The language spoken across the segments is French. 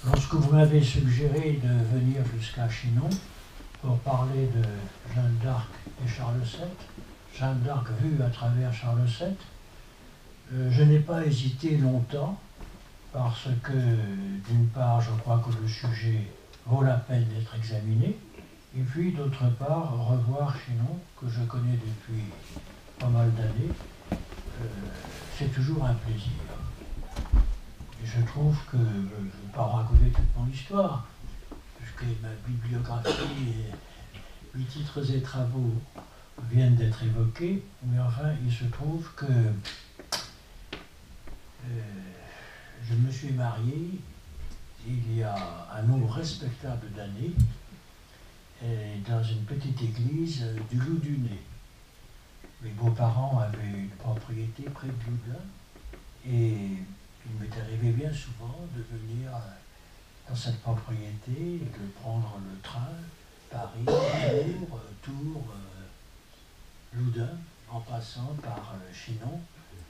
Lorsque vous m'avez suggéré de venir jusqu'à Chinon pour parler de Jeanne d'Arc et Charles VII, Jeanne d'Arc vue à travers Charles VII, je n'ai pas hésité longtemps parce que, d'une part, je crois que le sujet vaut la peine d'être examiné, et puis, d'autre part, revoir Chinon, que je connais depuis pas mal d'années, c'est toujours un plaisir. Et je trouve que, je ne vais pas raconter toute mon histoire, puisque ma bibliographie et mes titres et travaux viennent d'être évoqués, mais enfin, il se trouve que je me suis marié il y a un nombre respectable d'années dans une petite église du Loup du Nez. Mes beaux-parents avaient une propriété près de Loudun et il m'est arrivé bien souvent de venir dans cette propriété et de prendre le train Paris, Tours, Loudun, en passant par Chinon,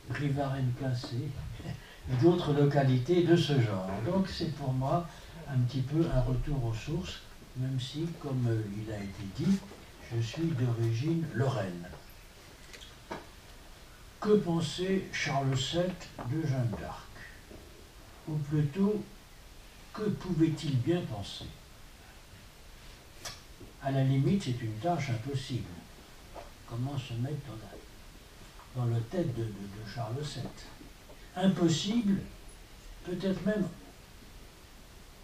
Rivarennes-Placé et d'autres localités de ce genre. Donc c'est pour moi un petit peu un retour aux sources, même si, comme il a été dit, je suis d'origine lorraine. Que pensait Charles VII de Jeanne d'Arc? Ou plutôt, que pouvait-il bien penser? À la limite, c'est une tâche impossible. Comment se mettre dans la tête de Charles VII? Impossible, peut-être même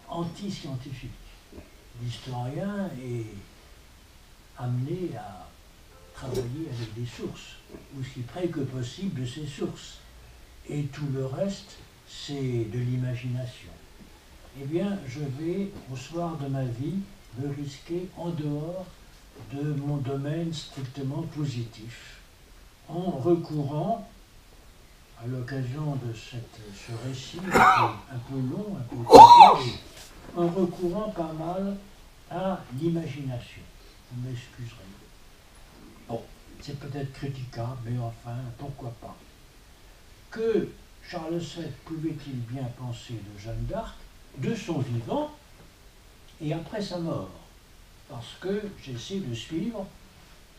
anti-scientifique. L'historien est amené à travailler avec des sources, aussi près que possible de ces sources. Et tout le reste, c'est de l'imagination. Eh bien, je vais, au soir de ma vie, me risquer en dehors de mon domaine strictement positif, en recourant, à l'occasion de ce récit un peu long, un peu complexe, en recourant pas mal à l'imagination. Vous m'excuserez. Bon, c'est peut-être critiquable, mais enfin, pourquoi pas. Que Charles VII pouvait-il bien penser de Jeanne d'Arc, de son vivant et après sa mort? Parce que j'essaie de suivre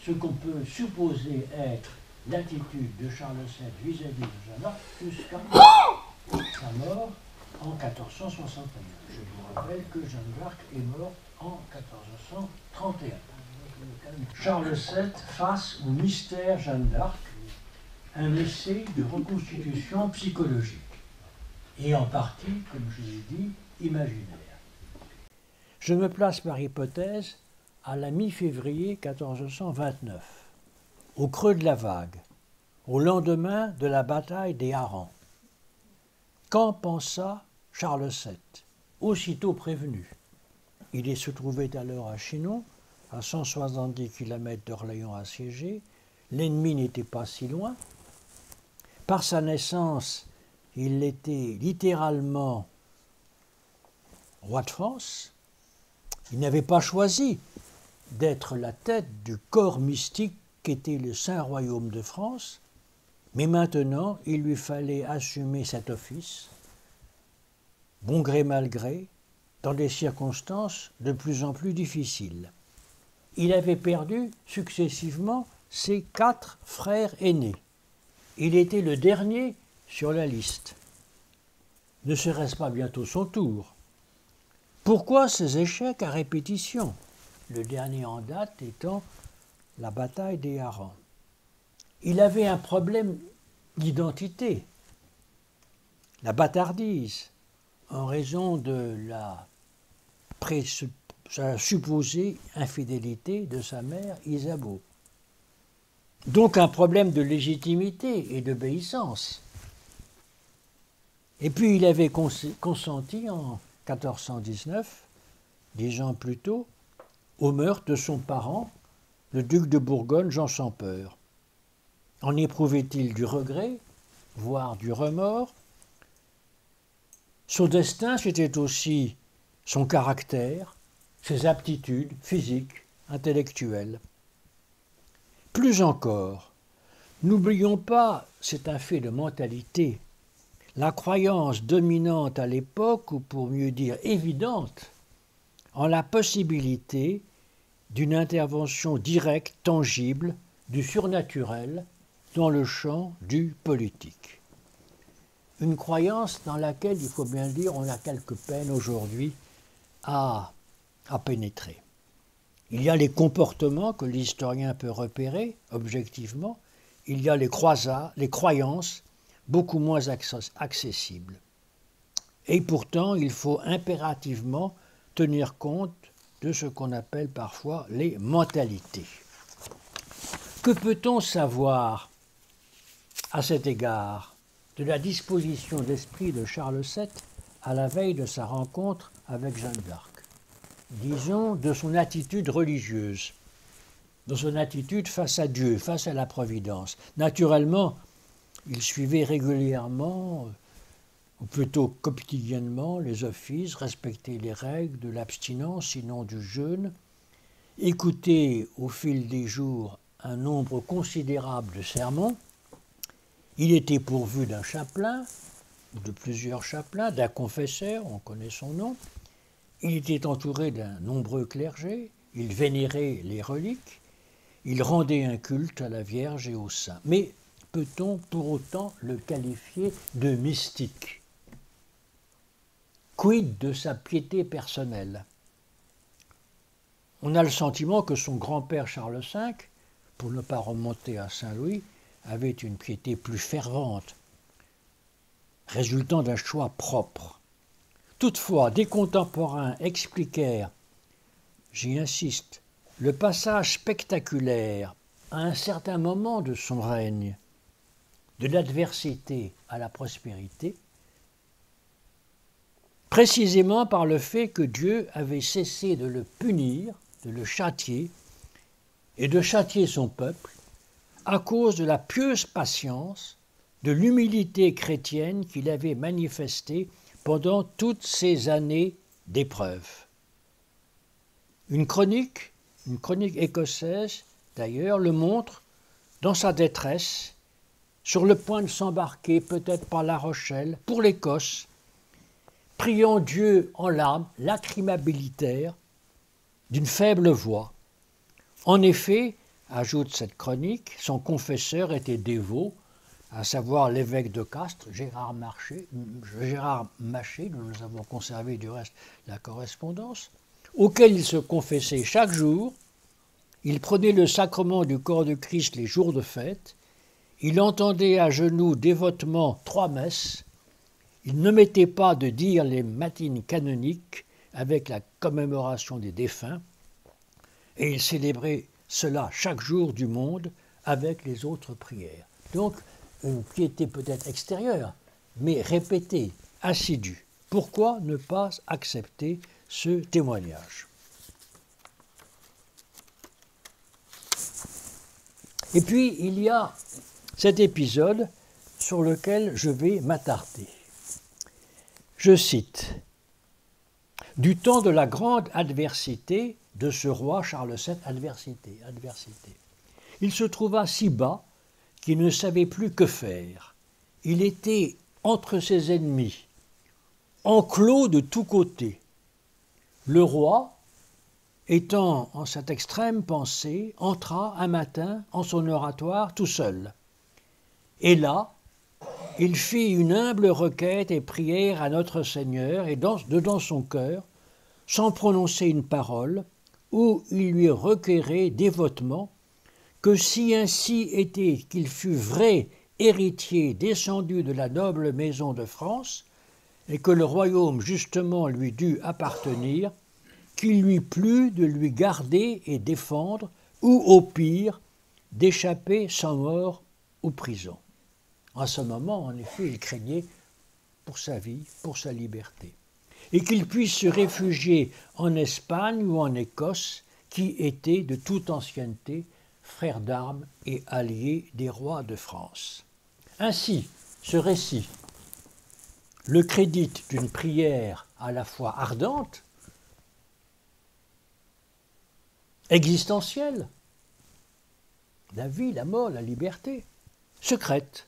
ce qu'on peut supposer être l'attitude de Charles VII vis-à-vis de Jeanne d'Arc jusqu'à sa mort en 1461. Je vous rappelle que Jeanne d'Arc est morte en 1431. Charles VII face au mystère Jeanne d'Arc, un essai de reconstitution psychologique, et en partie, comme je l'ai dit, imaginaire. Je me place par hypothèse à la mi-février 1429, au creux de la vague, au lendemain de la bataille des Harengs. Qu'en pensa Charles VII, aussitôt prévenu? Il se trouvait alors à Chinon, à 170 km d'Orléans assiégé. L'ennemi n'était pas si loin. Par sa naissance, il était littéralement roi de France. Il n'avait pas choisi d'être la tête du corps mystique qu'était le Saint-Royaume de France, mais maintenant, il lui fallait assumer cet office, bon gré mal gré, dans des circonstances de plus en plus difficiles. Il avait perdu successivement ses 4 frères aînés. Il était le dernier sur la liste. Ne serait-ce pas bientôt son tour? Pourquoi ces échecs à répétition? Le dernier en date étant la bataille des Harengs. Il avait un problème d'identité, la bâtardise, en raison de la supposée infidélité de sa mère Isabeau. Donc un problème de légitimité et d'obéissance. Et puis il avait consenti en 1419, 10 ans plus tôt, au meurtre de son parent, le duc de Bourgogne, Jean sans Peur. En éprouvait-il du regret, voire du remords? Son destin, c'était aussi son caractère, ses aptitudes physiques, intellectuelles. Plus encore, n'oublions pas, c'est un fait de mentalité, la croyance dominante à l'époque, ou pour mieux dire évidente, en la possibilité d'une intervention directe, tangible, du surnaturel dans le champ du politique. Une croyance dans laquelle, il faut bien le dire, on a quelque peine aujourd'hui à pénétrer. Il y a les comportements que l'historien peut repérer objectivement, il y a les croyances beaucoup moins accessibles. Et pourtant, il faut impérativement tenir compte de ce qu'on appelle parfois les mentalités. Que peut-on savoir à cet égard de la disposition d'esprit de Charles VII à la veille de sa rencontre avec Jeanne d'Arc? Disons de son attitude religieuse, de son attitude face à Dieu, face à la Providence. Naturellement, il suivait régulièrement, ou plutôt quotidiennement, les offices, respectait les règles de l'abstinence, sinon du jeûne, écoutait au fil des jours un nombre considérable de sermons. Il était pourvu d'un chapelain, ou de plusieurs chapelains, d'un confesseur, on connaît son nom. Il était entouré d'un nombreux clergé, il vénérait les reliques, il rendait un culte à la Vierge et aux saints. Mais peut-on pour autant le qualifier de mystique? Quid de sa piété personnelle? On a le sentiment que son grand-père Charles V, pour ne pas remonter à Saint-Louis, avait une piété plus fervente, résultant d'un choix propre. Toutefois, des contemporains expliquèrent, j'y insiste, le passage spectaculaire à un certain moment de son règne, de l'adversité à la prospérité, précisément par le fait que Dieu avait cessé de le punir, de le châtier, et de châtier son peuple, à cause de la pieuse patience, de l'humilité chrétienne qu'il avait manifestée pendant toutes ces années d'épreuve. Une chronique écossaise d'ailleurs, le montre dans sa détresse, sur le point de s'embarquer peut-être par La Rochelle, pour l'Écosse, priant Dieu en larmes, lacrymabilitaire, d'une faible voix. En effet, ajoute cette chronique, son confesseur était dévot, à savoir l'évêque de Castres, Gérard Maché, dont nous avons conservé du reste la correspondance, auquel il se confessait chaque jour. Il prenait le sacrement du corps de Christ les jours de fête, il entendait à genoux dévotement 3 messes, il ne mettait pas de dire les matines canoniques avec la commémoration des défunts, et il célébrait cela chaque jour du monde avec les autres prières. Donc, une piété peut-être extérieure, mais répétée, assidue. Pourquoi ne pas accepter ce témoignage? Et puis, il y a cet épisode sur lequel je vais m'attarder. Je cite « Du temps de la grande adversité de ce roi Charles VII, adversité. Il se trouva si bas qu'il ne savait plus que faire. Il était entre ses ennemis, enclos de tous côtés. Le roi, étant en cette extrême pensée, entra un matin en son oratoire tout seul. Et là, il fit une humble requête et prière à notre Seigneur, et dedans son cœur, sans prononcer une parole, où il lui requérait dévotement que si ainsi était qu'il fût vrai héritier descendu de la noble maison de France, et que le royaume justement lui dût appartenir, qu'il lui plût de lui garder et défendre, ou au pire, d'échapper sans mort aux prisons. En ce moment, en effet, il craignait pour sa vie, pour sa liberté. Et qu'il puisse se réfugier en Espagne ou en Écosse, qui étaient de toute ancienneté frères d'armes et alliés des rois de France. Ainsi, ce récit le crédite d'une prière à la fois ardente, existentielle, la vie, la mort, la liberté, secrète.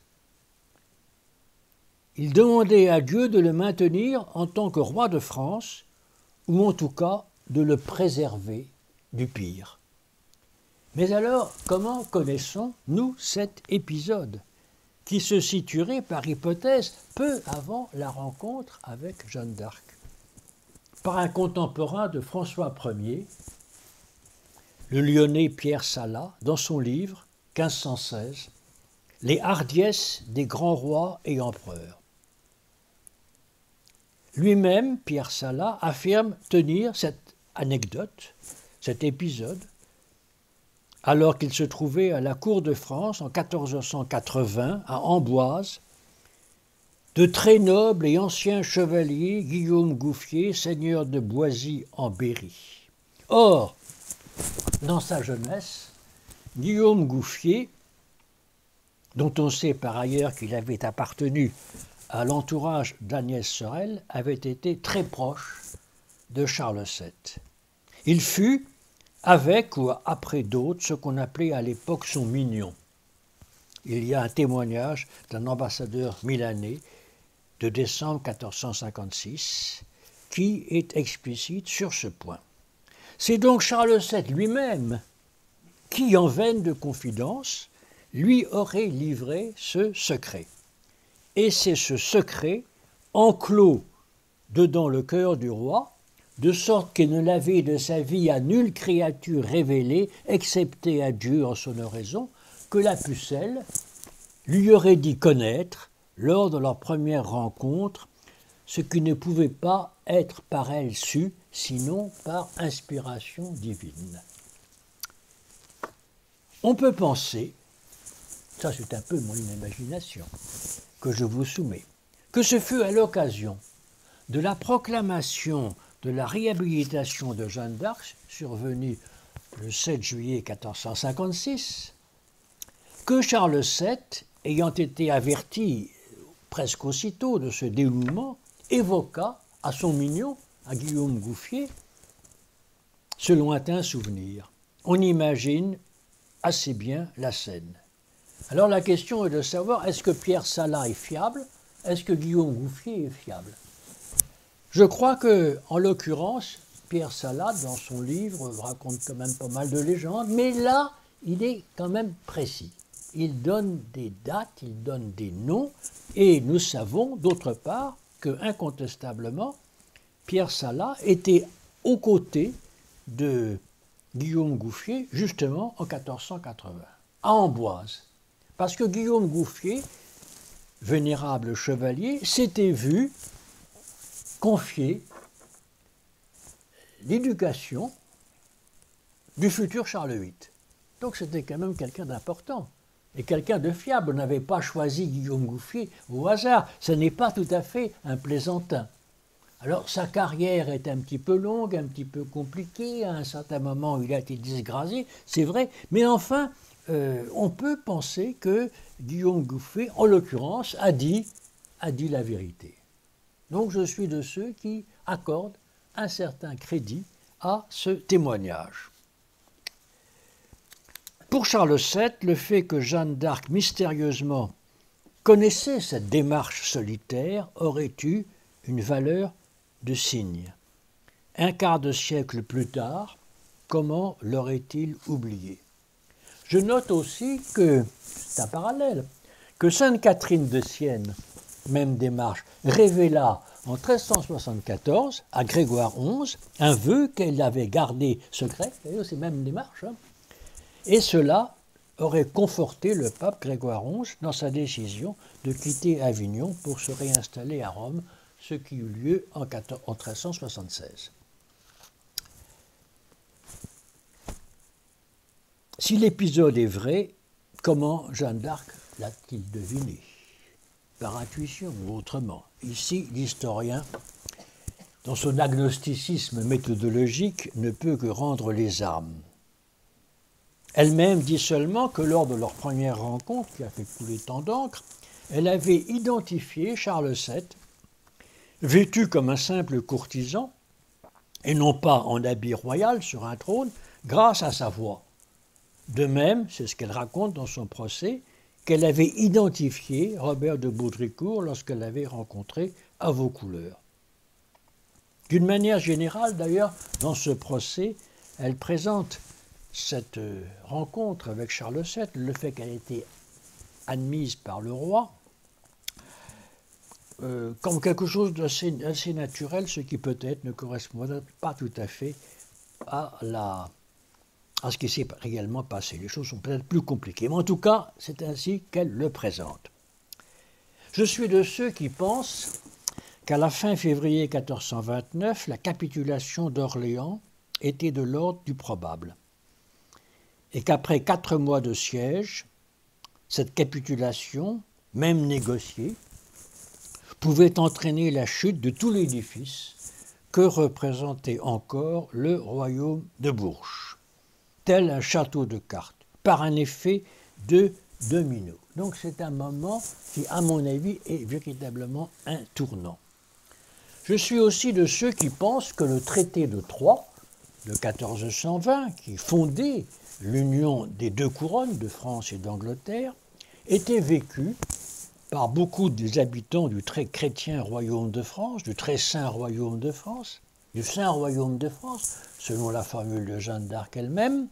il demandait à Dieu de le maintenir en tant que roi de France, ou en tout cas de le préserver du pire. Mais alors, comment connaissons-nous cet épisode, qui se situerait par hypothèse peu avant la rencontre avec Jeanne d'Arc? Par un contemporain de François Ier, le Lyonnais Pierre Salat, dans son livre 1516, « Les hardiesses des grands rois et empereurs ». Lui-même, Pierre Salat, affirme tenir cette anecdote, cet épisode, alors qu'il se trouvait à la cour de France en 1480 à Amboise, de très nobles et anciens chevaliers Guillaume Gouffier, seigneur de Boisy en Berry. Or, dans sa jeunesse, Guillaume Gouffier, dont on sait par ailleurs qu'il avait appartenu à l'entourage d'Agnès Sorel, avait été très proche de Charles VII. Il fut, avec ou après d'autres, ce qu'on appelait à l'époque son mignon. Il y a un témoignage d'un ambassadeur milanais de décembre 1456 qui est explicite sur ce point. C'est donc Charles VII lui-même qui, en veine de confidence, lui aurait livré ce secret. Et c'est ce secret enclos dedans le cœur du roi, de sorte qu'il ne l'avait de sa vie à nulle créature révélée, excepté à Dieu en son oraison, que la pucelle lui aurait dit connaître, lors de leur première rencontre, ce qui ne pouvait pas être par elle su, sinon par inspiration divine. On peut penser, ça c'est un peu mon imagination, que je vous soumets, que ce fut à l'occasion de la proclamation de la réhabilitation de Jeanne d'Arc, survenue le 7 juillet 1456, que Charles VII, ayant été averti presque aussitôt de ce dénouement, évoqua à son mignon, à Guillaume Gouffier, ce lointain souvenir. On imagine assez bien la scène. Alors la question est de savoir, est-ce que Pierre Salat est fiable? Est-ce que Guillaume Gouffier est fiable? Je crois que, en l'occurrence, Pierre Salat, dans son livre, raconte quand même pas mal de légendes, mais là, il est quand même précis. Il donne des dates, il donne des noms, et nous savons, d'autre part, que, incontestablement, Pierre Salat était aux côtés de Guillaume Gouffier, justement en 1480, à Amboise. Parce que Guillaume Gouffier, vénérable chevalier, s'était vu confier l'éducation du futur Charles VIII. Donc c'était quand même quelqu'un d'important et quelqu'un de fiable. On n'avait pas choisi Guillaume Gouffier au hasard. Ce n'est pas tout à fait un plaisantin. Alors sa carrière est un petit peu longue, un petit peu compliquée. À un certain moment, il a été disgrâce, c'est vrai. Mais enfin, on peut penser que Guillaume Gouffier, en l'occurrence, a dit la vérité. Donc je suis de ceux qui accordent un certain crédit à ce témoignage. Pour Charles VII, le fait que Jeanne d'Arc mystérieusement connaissait cette démarche solitaire aurait eu une valeur de signe. Un quart de siècle plus tard, comment l'aurait-il oublié? Je note aussi que, c'est un parallèle, que Sainte Catherine de Sienne, même démarche, révéla en 1374 à Grégoire XI un vœu qu'elle avait gardé secret, d'ailleurs c'est même démarche, et cela aurait conforté le pape Grégoire XI dans sa décision de quitter Avignon pour se réinstaller à Rome, ce qui eut lieu en 1376. Si l'épisode est vrai, comment Jeanne d'Arc l'a-t-il deviné? Par intuition ou autrement? Ici, l'historien, dans son agnosticisme méthodologique, ne peut que rendre les armes. Elle-même dit seulement que lors de leur première rencontre, qui a fait couler tant d'encre, elle avait identifié Charles VII, vêtu comme un simple courtisan, et non pas en habit royal sur un trône, grâce à sa voix. De même, c'est ce qu'elle raconte dans son procès, qu'elle avait identifié Robert de Baudricourt lorsqu'elle l'avait rencontré à Vaucouleurs. D'une manière générale, d'ailleurs, dans ce procès, elle présente cette rencontre avec Charles VII, le fait qu'elle ait été admise par le roi, comme quelque chose d'assez naturel, ce qui peut-être ne correspond pas tout à fait à ce qui s'est réellement passé. Les choses sont peut-être plus compliquées, mais en tout cas, c'est ainsi qu'elle le présente. Je suis de ceux qui pensent qu'à la fin février 1429, la capitulation d'Orléans était de l'ordre du probable, et qu'après 4 mois de siège, cette capitulation, même négociée, pouvait entraîner la chute de tout l'édifice que représentait encore le royaume de Bourges, tel un château de cartes, par un effet de domino. Donc c'est un moment qui, à mon avis, est véritablement un tournant. Je suis aussi de ceux qui pensent que le traité de Troyes de 1420, qui fondait l'union des 2 couronnes de France et d'Angleterre, était vécu par beaucoup des habitants du très chrétien royaume de France, du très saint royaume de France, du saint royaume de France, selon la formule de Jeanne d'Arc elle-même,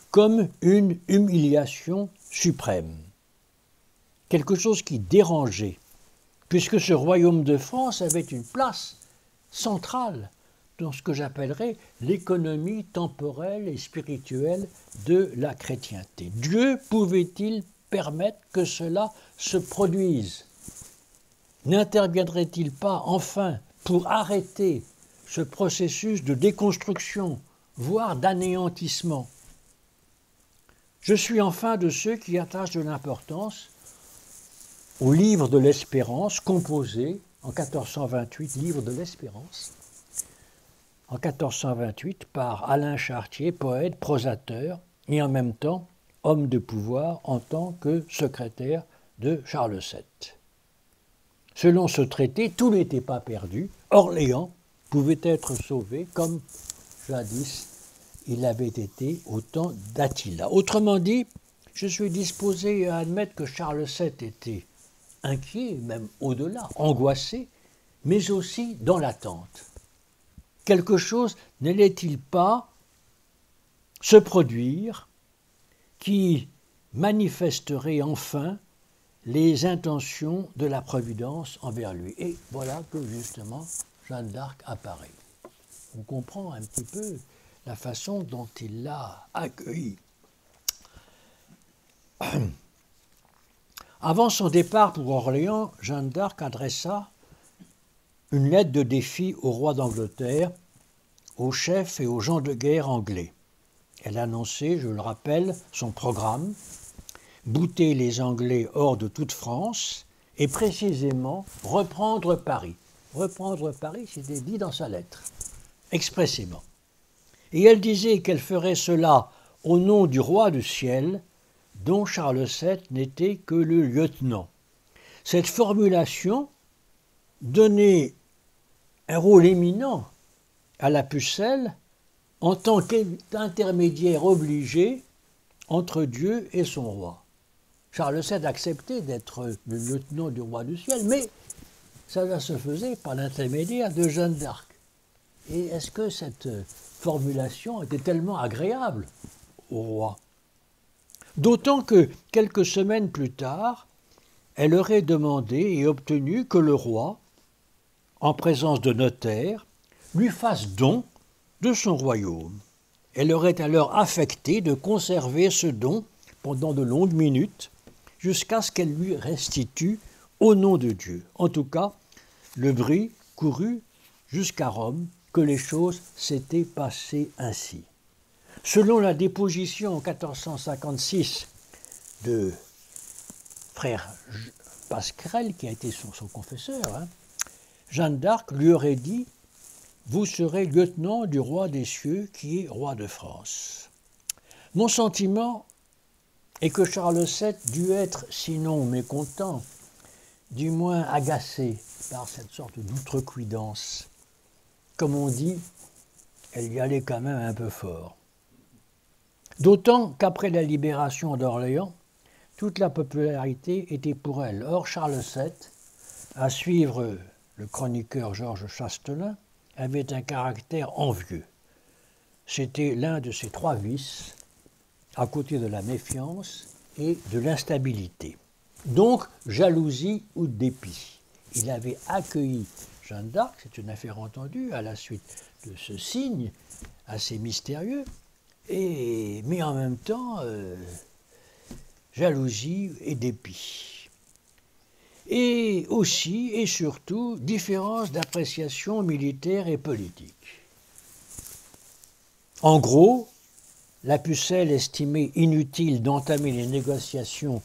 comme une humiliation suprême. Quelque chose qui dérangeait, puisque ce royaume de France avait une place centrale dans ce que j'appellerais l'économie temporelle et spirituelle de la chrétienté. Dieu pouvait-il permettre que cela se produise? N'interviendrait-il pas enfin pour arrêter ce processus de déconstruction, voire d'anéantissement? Je suis enfin de ceux qui attachent de l'importance au livre de l'Espérance, composé en 1428, livre de l'Espérance, en 1428 par Alain Chartier, poète, prosateur, et en même temps homme de pouvoir en tant que secrétaire de Charles VII. Selon ce traité, tout n'était pas perdu. Orléans pouvait être sauvé comme jadis il avait été au temps d'Attila. Autrement dit, je suis disposé à admettre que Charles VII était inquiet, même au-delà, angoissé, mais aussi dans l'attente. Quelque chose n'allait-il pas se produire qui manifesterait enfin les intentions de la Providence envers lui. Et voilà que justement Jeanne d'Arc apparaît. On comprend un petit peu la façon dont il l'a accueillie. Avant son départ pour Orléans, Jeanne d'Arc adressa une lettre de défi au roi d'Angleterre, aux chefs et aux gens de guerre anglais. Elle annonçait, je le rappelle, son programme, bouter les Anglais hors de toute France et précisément reprendre Paris. Reprendre Paris, c'était dit dans sa lettre, expressément. Et elle disait qu'elle ferait cela au nom du roi du ciel, dont Charles VII n'était que le lieutenant. Cette formulation donnait un rôle éminent à la Pucelle en tant qu'intermédiaire obligé entre Dieu et son roi. Charles VII acceptait d'être le lieutenant du roi du ciel, mais cela se faisait par l'intermédiaire de Jeanne d'Arc. Et est-ce que cette formulation était tellement agréable au roi? D'autant que, quelques semaines plus tard, elle aurait demandé et obtenu que le roi, en présence de notaires, lui fasse don de son royaume. Elle aurait alors affecté de conserver ce don pendant de longues minutes, jusqu'à ce qu'elle lui restitue au nom de Dieu. En tout cas, le bruit courut jusqu'à Rome que les choses s'étaient passées ainsi. Selon la déposition en 1456 de frère Pasquerel, qui a été son confesseur, Jeanne d'Arc lui aurait dit « Vous serez lieutenant du roi des cieux qui est roi de France ». Mon sentiment est que Charles VII dut être, sinon mécontent, du moins agacé par cette sorte d'outrecuidance. Comme on dit, elle y allait quand même un peu fort. D'autant qu'après la libération d'Orléans, toute la popularité était pour elle. Or, Charles VII, à suivre le chroniqueur Georges Chastelain, avait un caractère envieux. C'était l'un de ses 3 vices, à côté de la méfiance et de l'instabilité. Donc, jalousie ou dépit. Il avait accueilli Jeanne d'Arc, c'est une affaire entendue, à la suite de ce signe assez mystérieux, mais en même temps, jalousie et dépit. Et aussi, et surtout, différence d'appréciation militaire et politique. En gros, la Pucelle estimait inutile d'entamer les négociations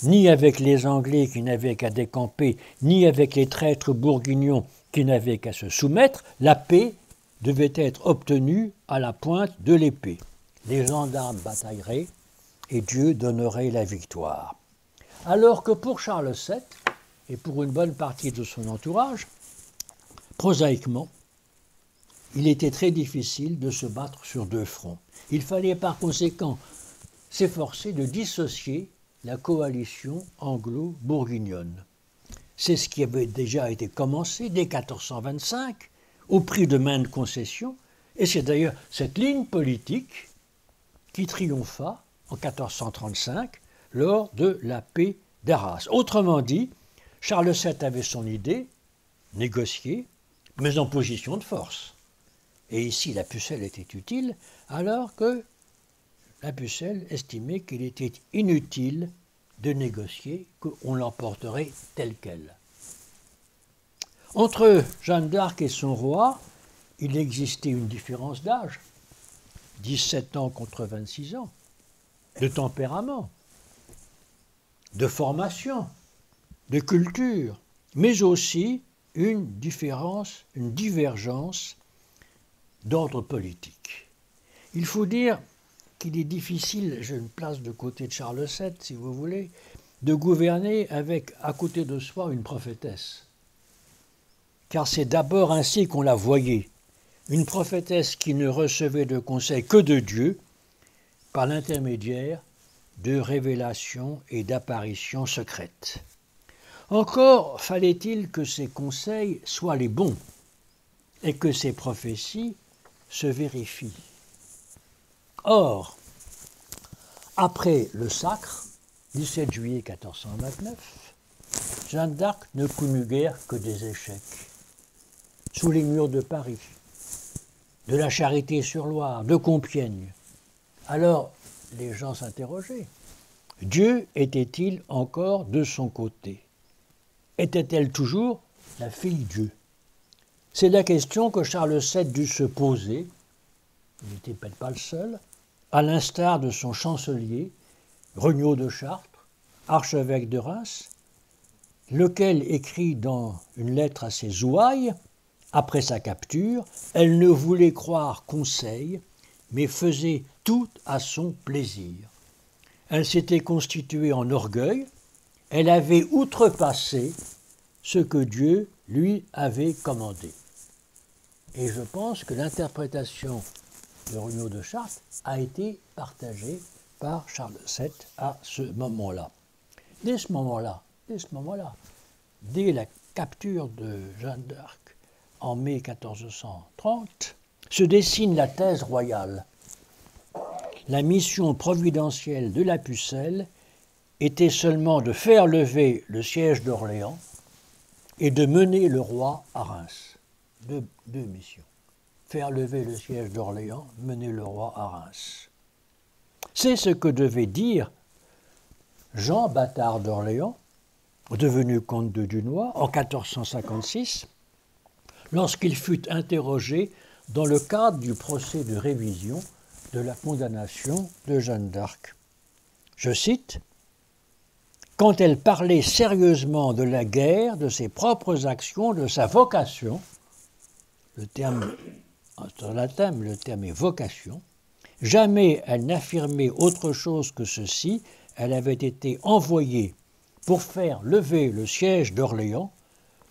ni avec les Anglais qui n'avaient qu'à décamper, ni avec les traîtres bourguignons qui n'avaient qu'à se soumettre. La paix devait être obtenue à la pointe de l'épée. Les gendarmes batailleraient et Dieu donnerait la victoire. Alors que pour Charles VII, et pour une bonne partie de son entourage, prosaïquement, il était très difficile de se battre sur 2 fronts. Il fallait par conséquent s'efforcer de dissocier la coalition anglo-bourguignonne. C'est ce qui avait déjà été commencé dès 1425, au prix de maintes concessions, et c'est d'ailleurs cette ligne politique qui triompha en 1435 lors de la paix d'Arras. Autrement dit, Charles VII avait son idée, négocier, mais en position de force. Et ici, la Pucelle était utile, alors que la Pucelle estimait qu'il était inutile de négocier, qu'on l'emporterait tel quel. Entre Jeanne d'Arc et son roi, il existait une différence d'âge, 17 ans contre 26 ans, de tempérament, de formation, de culture, mais aussi une différence, une divergence d'ordre politique. Il faut dire qu'il est difficile, je me place de côté de Charles VII, si vous voulez, de gouverner avec à côté de soi une prophétesse. Car c'est d'abord ainsi qu'on la voyait, une prophétesse qui ne recevait de conseils que de Dieu par l'intermédiaire de révélations et d'apparitions secrètes. Encore fallait-il que ces conseils soient les bons et que ces prophéties se vérifient. Or, après le sacre, 17 juillet 1429, Jeanne d'Arc ne connut guère que des échecs. Sous les murs de Paris, de la Charité-sur-Loire, de Compiègne. Alors, les gens s'interrogeaient. Dieu était-il encore de son côté? Était-elle toujours la fille Dieu? C'est la question que Charles VII dut se poser, il n'était peut-être pas le seul, à l'instar de son chancelier, Regnault de Chartres, archevêque de Reims, lequel écrit dans une lettre à ses ouailles, après sa capture, elle ne voulait croire conseil, mais faisait tout à son plaisir. Elle s'était constituée en orgueil, elle avait outrepassé ce que Dieu lui avait commandé. Et je pense que l'interprétation de Regnault de Chartres a été partagée par Charles VII à ce moment-là. Dès ce moment-là, dès la capture de Jeanne d'Arc en mai 1430, se dessine la thèse royale. La mission providentielle de la Pucelle était seulement de faire lever le siège d'Orléans et de mener le roi à Reims. Deux missions. Faire lever le siège d'Orléans, mener le roi à Reims. C'est ce que devait dire Jean Bâtard d'Orléans, devenu comte de Dunois, en 1456, lorsqu'il fut interrogé dans le cadre du procès de révision de la condamnation de Jeanne d'Arc. Je cite, « Quand elle parlait sérieusement de la guerre, de ses propres actions, de sa vocation, le terme, en latin, le terme est vocation, jamais elle n'affirmait autre chose que ceci, elle avait été envoyée pour faire lever le siège d'Orléans,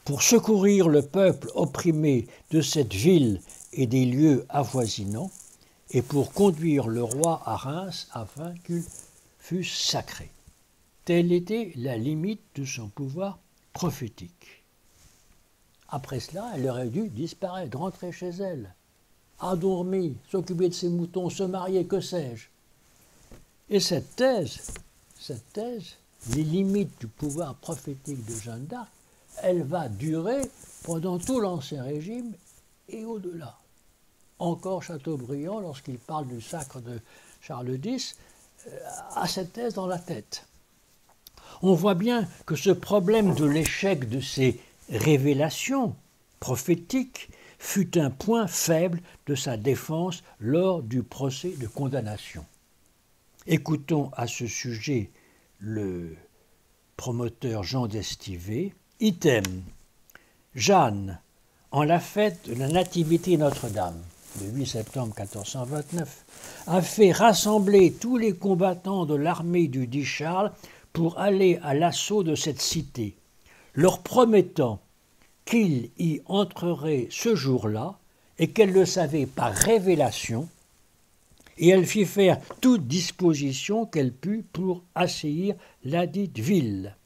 pour secourir le peuple opprimé de cette ville et des lieux avoisinants, et pour conduire le roi à Reims afin qu'il fût sacré. » Telle était la limite de son pouvoir prophétique. Après cela, elle aurait dû disparaître, rentrer chez elle, endormir, s'occuper de ses moutons, se marier, que sais-je. Et cette thèse, les limites du pouvoir prophétique de Jeanne d'Arc, elle va durer pendant tout l'Ancien Régime et au-delà. Encore Chateaubriand, lorsqu'il parle du sacre de Charles X, a cette thèse dans la tête. On voit bien que ce problème de l'échec de ces révélations prophétiques fut un point faible de sa défense lors du procès de condamnation. Écoutons à ce sujet le promoteur Jean d'Estivé. Item, Jeanne, en la fête de la Nativité Notre-Dame, le 8 septembre 1429, a fait rassembler tous les combattants de l'armée du dit Charles pour aller à l'assaut de cette cité, leur promettant qu'il y entrerait ce jour-là et qu'elle le savait par révélation, et elle fit faire toute disposition qu'elle put pour assaillir ladite ville.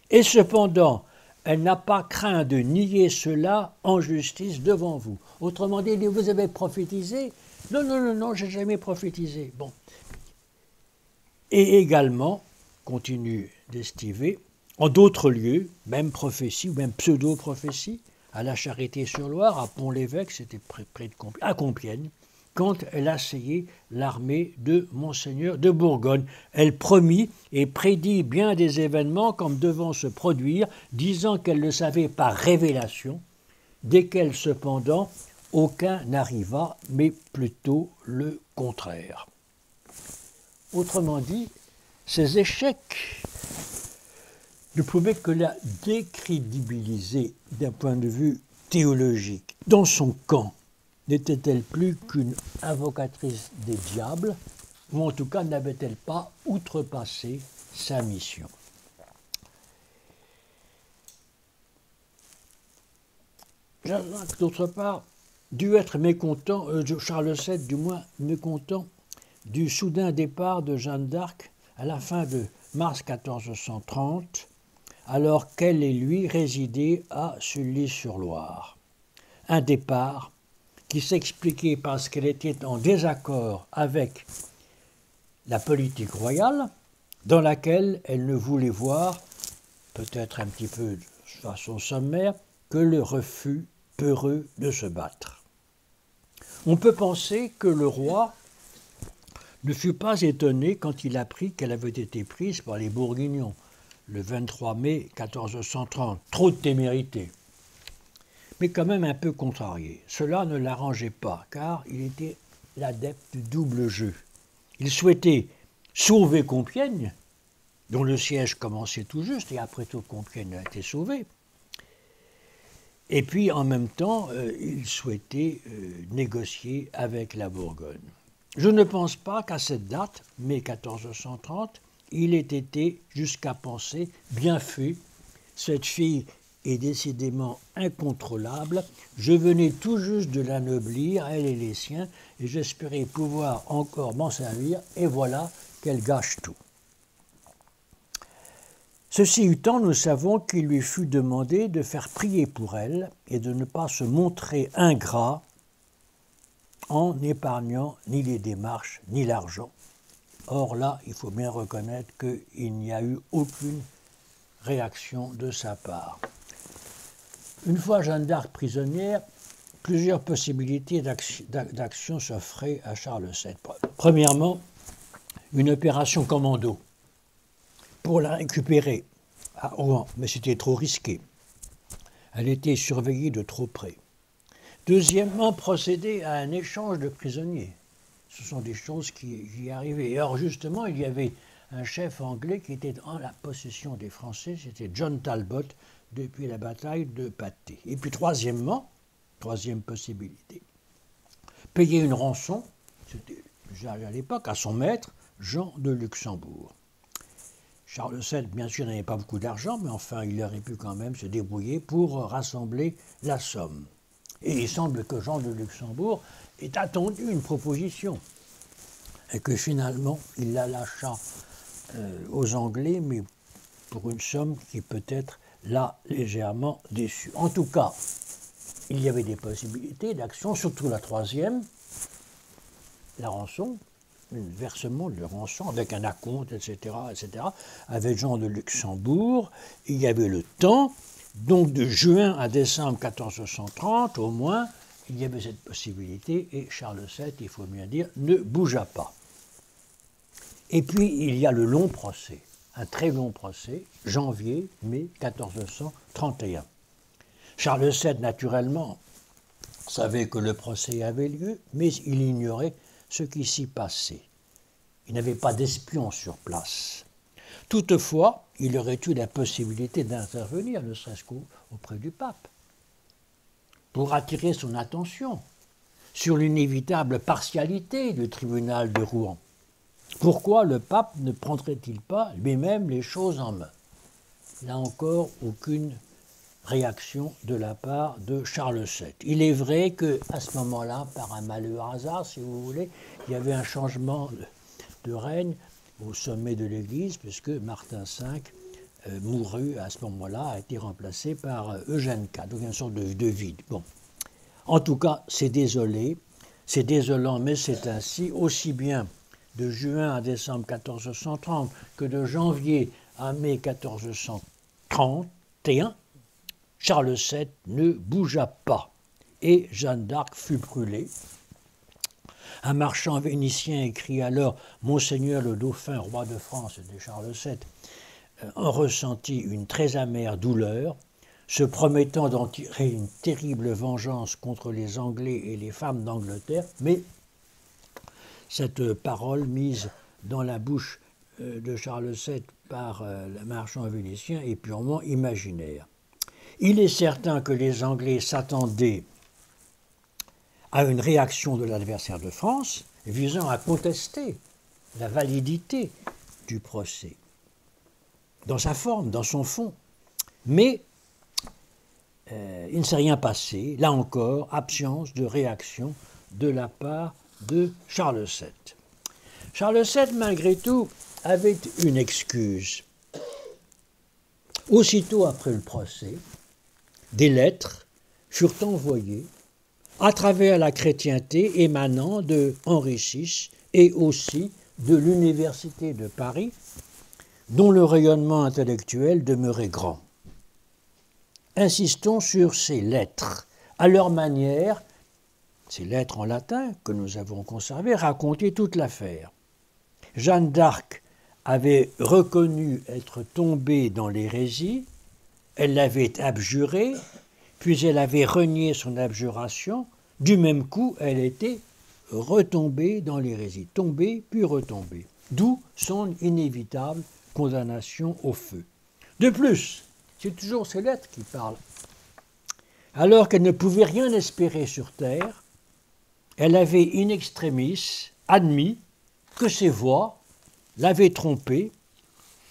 Et cependant, elle n'a pas craint de nier cela en justice devant vous. Autrement dit, vous avez prophétisé? Non, j'ai jamais prophétisé. Bon. Et également, continue d'Estivé, en d'autres lieux, même prophétie ou même pseudo-prophétie, à la Charité-sur-Loire, à Pont-l'Évêque, c'était près de Compiègne, à Compiègne, quand elle assaillait l'armée de Monseigneur de Bourgogne. Elle promit et prédit bien des événements comme devant se produire, disant qu'elle le savait par révélation, desquels cependant aucun n'arriva, mais plutôt le contraire. Autrement dit, ces échecs ne pouvaient que la décrédibiliser d'un point de vue théologique. Dans son camp, n'était-elle plus qu'une invocatrice des diables, ou en tout cas n'avait-elle pas outrepassé sa mission? D'autre part, dut être mécontent, Charles VII du moins mécontent, du soudain départ de Jeanne d'Arc à la fin de mars 1430, alors qu'elle et lui résidaient à Sully-sur-Loire. Un départ qui s'expliquait parce qu'elle était en désaccord avec la politique royale, dans laquelle elle ne voulait voir, peut-être un petit peu de façon sommaire, que le refus peureux de se battre. On peut penser que le roi ne fut pas étonné quand il apprit qu'elle avait été prise par les Bourguignons, le 23 mai 1430. Trop de témérité. Mais quand même un peu contrarié. Cela ne l'arrangeait pas, car il était l'adepte du double jeu. Il souhaitait sauver Compiègne, dont le siège commençait tout juste, et après tout Compiègne a été sauvée. Et puis en même temps, il souhaitait négocier avec la Bourgogne. Je ne pense pas qu'à cette date, mai 1430, il ait été jusqu'à penser bien fait, cette fille est décidément incontrôlable. Je venais tout juste de l'anoblir, elle et les siens, et j'espérais pouvoir encore m'en servir, et voilà qu'elle gâche tout. Ceci étant, nous savons qu'il lui fut demandé de faire prier pour elle et de ne pas se montrer ingrat en n'épargnant ni les démarches ni l'argent. Or là, il faut bien reconnaître qu'il n'y a eu aucune réaction de sa part. Une fois Jeanne d'Arc prisonnière, plusieurs possibilités d'action s'offraient à Charles VII. Premièrement, une opération commando pour la récupérer à Rouen, mais c'était trop risqué. Elle était surveillée de trop près. Deuxièmement, procéder à un échange de prisonniers. Ce sont des choses qui y arrivaient. Et or, justement, il y avait un chef anglais qui était en la possession des Français, c'était John Talbot, depuis la bataille de Patay. Et puis troisièmement, troisième possibilité, payer une rançon, c'était déjà à l'époque, à son maître, Jean de Luxembourg. Charles VII, bien sûr, n'avait pas beaucoup d'argent, mais enfin, il aurait pu quand même se débrouiller pour rassembler la somme. Et il semble que Jean de Luxembourg ait attendu une proposition, et que finalement, il la lâcha aux Anglais, mais pour une somme qui peut être là légèrement déçue. En tout cas, il y avait des possibilités d'action, surtout la troisième, la rançon, un versement de rançon avec un acompte, etc., avec Jean de Luxembourg. Il y avait le temps, donc de juin à décembre 1430 au moins, il y avait cette possibilité et Charles VII, il faut bien dire, ne bougea pas. Et puis il y a le long procès, un très long procès, janvier-mai 1431. Charles VII, naturellement, savait que le procès avait lieu, mais il ignorait ce qui s'y passait. Il n'avait pas d'espion sur place. Toutefois, il aurait eu la possibilité d'intervenir, ne serait-ce qu'auprès du pape, pour attirer son attention sur l'inévitable partialité du tribunal de Rouen. Pourquoi le pape ne prendrait-il pas lui-même les choses en main? Là encore, aucune réaction de la part de Charles VII. Il est vrai qu'à ce moment-là, par un malheureux hasard, si vous voulez, il y avait un changement de règne au sommet de l'Église, puisque Martin V mourut à ce moment-là, a été remplacé par Eugène IV, donc une sorte de vide. Bon. En tout cas, c'est désolant, mais c'est ainsi, aussi bien de juin à décembre 1430 que de janvier à mai 1431, Charles VII ne bougea pas et Jeanne d'Arc fut brûlée. Un marchand vénitien écrit alors « Monseigneur le Dauphin, roi de France » de Charles VII, en ressentit une très amère douleur, se promettant d'en tirer une terrible vengeance contre les Anglais et les femmes d'Angleterre, mais cette parole mise dans la bouche de Charles VII par le marchand vénitien est purement imaginaire. Il est certain que les Anglais s'attendaient à une réaction de l'adversaire de France visant à contester la validité du procès, dans sa forme, dans son fond. Mais il ne s'est rien passé, là encore, absence de réaction de la part de Charles VII. Charles VII, malgré tout, avait une excuse. Aussitôt après le procès, des lettres furent envoyées à travers la chrétienté émanant de Henri VI et aussi de l'Université de Paris, dont le rayonnement intellectuel demeurait grand. Insistons sur ces lettres. À leur manière, ces lettres en latin que nous avons conservées racontaient toute l'affaire. Jeanne d'Arc avait reconnu être tombée dans l'hérésie, elle l'avait abjurée, puis elle avait renié son abjuration, du même coup elle était retombée dans l'hérésie, tombée puis retombée, d'où son inévitable condamnation au feu. De plus, c'est toujours ces lettres qui parlent. Alors qu'elle ne pouvait rien espérer sur terre, elle avait in extremis admis que ses voix l'avaient trompée,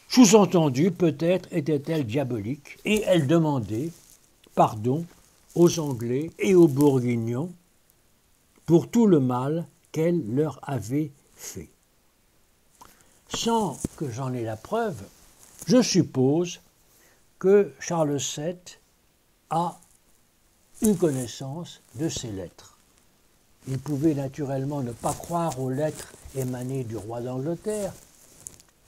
sous-entendu peut-être était-elle diabolique, et elle demandait pardon aux Anglais et aux Bourguignons pour tout le mal qu'elle leur avait fait. Sans que j'en ai la preuve, je suppose que Charles VII a eu connaissance de ces lettres. Il pouvait naturellement ne pas croire aux lettres émanées du roi d'Angleterre,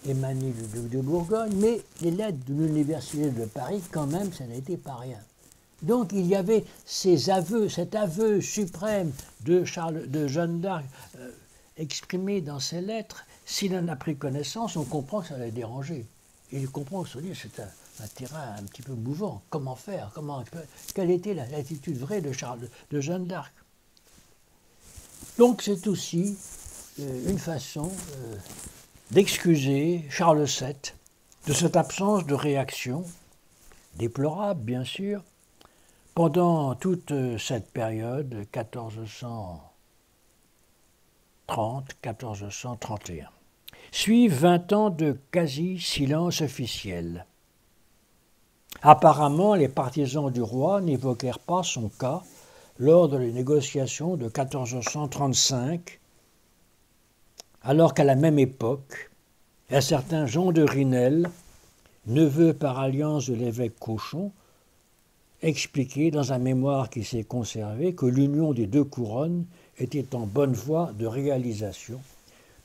émanées du duc de Bourgogne, mais les lettres de l'Université de Paris, quand même, ça n'était pas rien. Donc il y avait ces aveux, cet aveu suprême de Jeanne d'Arc exprimé dans ces lettres. S'il en a pris connaissance, on comprend que ça l'a dérangé. Il comprend que c'est un terrain un petit peu mouvant. Comment faire? Quelle était l'attitude vraie de Jeanne d'Arc? Donc c'est aussi une façon d'excuser Charles VII de cette absence de réaction, déplorable bien sûr, pendant toute cette période 1430-1431. Suivent 20 ans de quasi-silence officiel. Apparemment, les partisans du roi n'évoquèrent pas son cas lors de les négociations de 1435, alors qu'à la même époque, Et un certain Jean de Rinel, neveu par alliance de l'évêque Cauchon, expliquait dans un mémoire qui s'est conservé que l'union des deux couronnes était en bonne voie de réalisation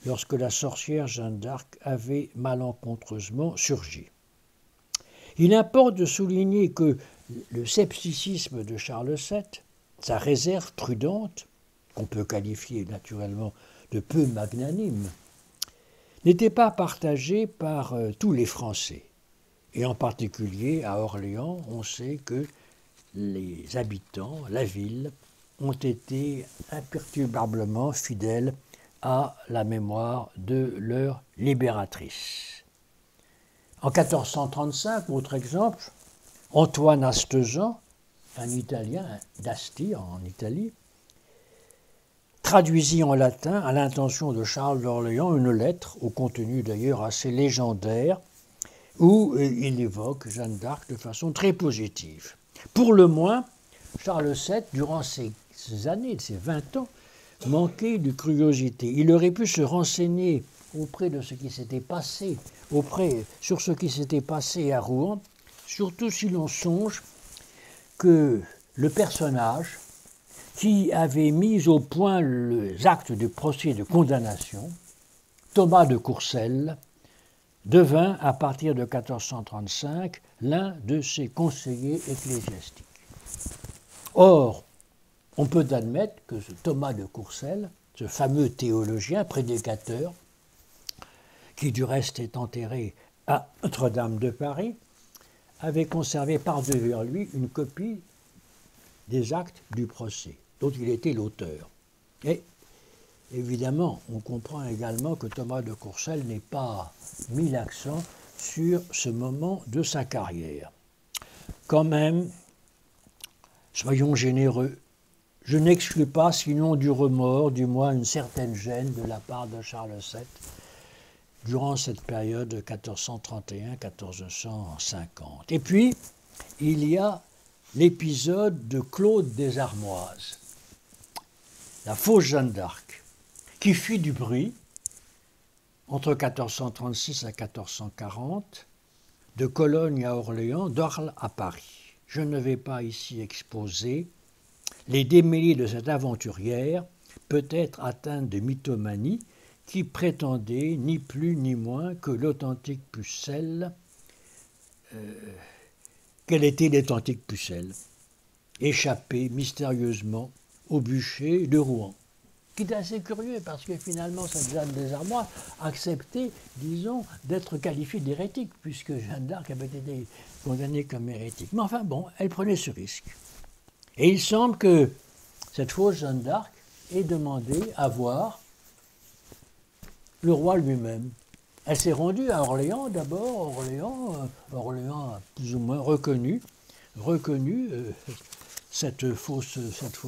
lorsque la sorcière Jeanne d'Arc avait malencontreusement surgi. Il importe de souligner que le scepticisme de Charles VII, sa réserve prudente, qu'on peut qualifier naturellement de peu magnanime, n'était pas partagé par tous les Français. Et en particulier à Orléans, on sait que les habitants, la ville, ont été imperturbablement fidèles à la mémoire de leur libératrice. En 1435, autre exemple, Antoine Astesan, un Italien d'Asti en Italie, traduisit en latin à l'intention de Charles d'Orléans une lettre, au contenu d'ailleurs assez légendaire, où il évoque Jeanne d'Arc de façon très positive. Pour le moins, Charles VII, durant ces années, ces 20 ans, manquait de curiosité. Il aurait pu se renseigner auprès de ce qui s'était passé, sur ce qui s'était passé à Rouen, surtout si l'on songe que le personnage qui avait mis au point les actes du procès de condamnation, Thomas de Courcelles, devint, à partir de 1435, l'un de ses conseillers ecclésiastiques. Or, on peut admettre que ce Thomas de Courcelles, ce fameux théologien, prédicateur, qui du reste est enterré à Notre-Dame de Paris, avait conservé par-devers lui une copie des actes du procès, dont il était l'auteur. Et évidemment, on comprend également que Thomas de Courcelles n'ait pas mis l'accent sur ce moment de sa carrière. Quand même, soyons généreux. Je n'exclus pas, sinon du remords, du moins une certaine gêne de la part de Charles VII durant cette période 1431-1450. Et puis, il y a l'épisode de Claude des Armoises, la fausse Jeanne d'Arc, qui fit du bruit entre 1436 et 1440, de Cologne à Orléans, d'Arles à Paris. Je ne vais pas ici exposer les démêlés de cette aventurière, peut-être atteinte de mythomanie, qui prétendait ni plus ni moins que l'authentique Pucelle, qu'elle était l'authentique Pucelle, échappée mystérieusement au bûcher de Rouen. Qui est assez curieux parce que finalement cette Jeanne des Armoises acceptait, disons, d'être qualifiée d'hérétique, puisque Jeanne d'Arc avait été condamnée comme hérétique. Mais enfin bon, elle prenait ce risque. Et il semble que cette fausse Jeanne d'Arc ait demandé à voir le roi lui-même. Elle s'est rendue à Orléans d'abord. Orléans a plus ou moins reconnu cette fausse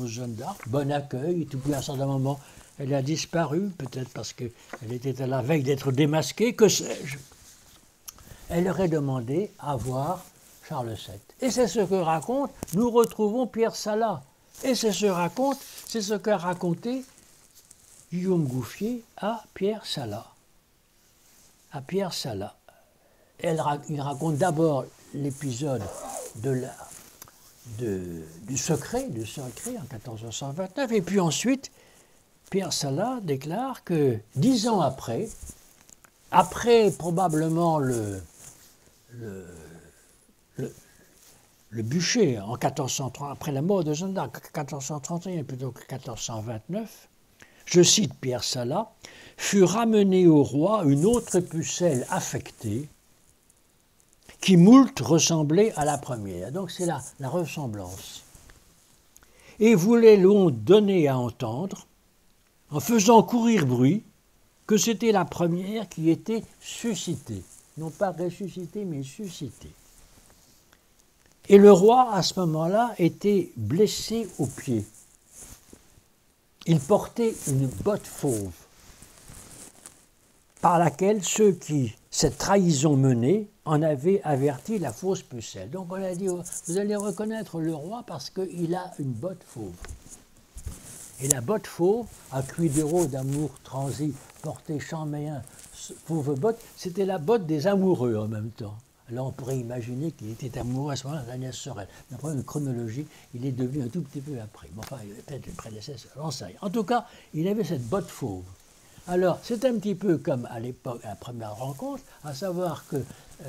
Jeanne d'Arc. Bon accueil, et tout puis à un certain moment, elle a disparu, peut-être parce qu'elle était à la veille d'être démasquée, que sais-je. Elle aurait demandé à voir Charles VII. Et c'est ce que raconte, nous retrouvons Pierre Salat. Et c'est ce qu'a raconté Guillaume Gouffier à Pierre Salat. Il raconte d'abord l'épisode du secret en 1429, et puis ensuite, Pierre Salat déclare que 10 ans après probablement le bûcher en 1430, après la mort de Jeanne d'Arc, 1431 plutôt que 1429, je cite Pierre Salat, fut ramenée au roi une autre pucelle affectée qui moult ressemblait à la première. Donc c'est la ressemblance. Et voulait-l'on donner à entendre, en faisant courir bruit, que c'était la première qui était suscitée. Non pas ressuscitée, mais suscitée. Et le roi, à ce moment-là, était blessé au pied. Il portait une botte fauve, par laquelle ceux qui cette trahison menée en avaient averti la fausse pucelle. Donc on a dit, vous allez reconnaître le roi parce qu'il a une botte fauve. Et la botte fauve, à cuit d'héros d'amour transi, porté chaméen fauve botte, c'était la botte des amoureux en même temps. Alors on pourrait imaginer qu'il était amoureux à ce moment-là d'Agnès Sorel. D'après une chronologie, il est devenu un tout petit peu après. Bon, enfin, il avait peut-être le prédécesseur, j'en sais rien. En tout cas, il avait cette botte fauve. Alors, c'est un petit peu comme à l'époque, à la première rencontre, à savoir que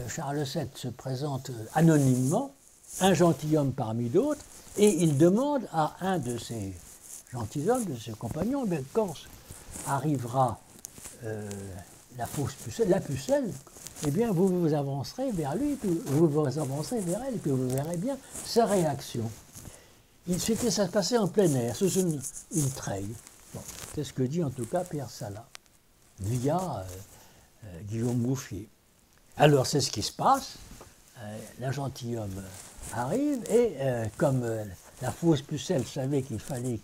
Charles VII se présente anonymement, un gentilhomme parmi d'autres, et il demande à un de ses gentilshommes, de ses compagnons, bien, quand arrivera la fausse pucelle, la pucelle, eh bien, vous vous avancerez vers lui, puis vous vous avancerez vers elle, et puis vous verrez bien sa réaction. Ça se passait en plein air, sous une treille. Bon, c'est ce que dit en tout cas Pierre Sala, via Guillaume Bouffier. Alors, c'est ce qui se passe. La gentilhomme arrive, et comme la fausse pucelle savait qu'il fallait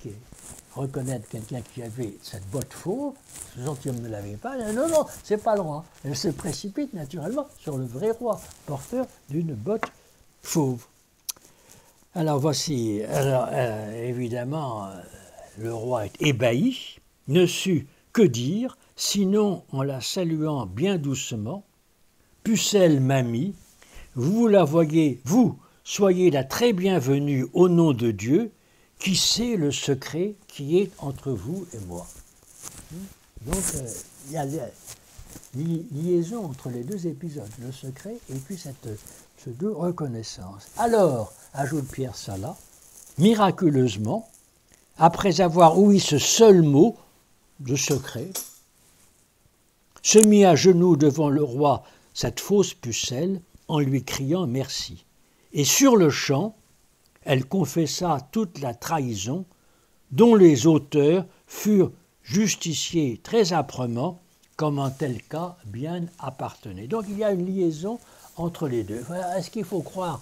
reconnaître quelqu'un qui avait cette botte fauve, ce gentilhomme ne l'avait pas, elle dit, non, non, c'est pas le roi. Elle se précipite naturellement sur le vrai roi, porteur d'une botte fauve. Alors voici, évidemment, le roi est ébahi, ne sut que dire, sinon en la saluant bien doucement, « Pucelle mamie, vous la voyez, vous, soyez la très bienvenue au nom de Dieu, qui sait le secret qui est entre vous et moi. » Donc, il y a liaison entre les deux épisodes, le secret et puis cette reconnaissance. Alors, ajoute Pierre Sala, miraculeusement, après avoir ouï ce seul mot de secret, se mit à genoux devant le roi cette fausse pucelle en lui criant merci. Et sur le champ, elle confessa toute la trahison dont les auteurs furent justiciés très âprement, comme en tel cas bien appartenait. Donc il y a une liaison entre les deux. Est-ce qu'il faut croire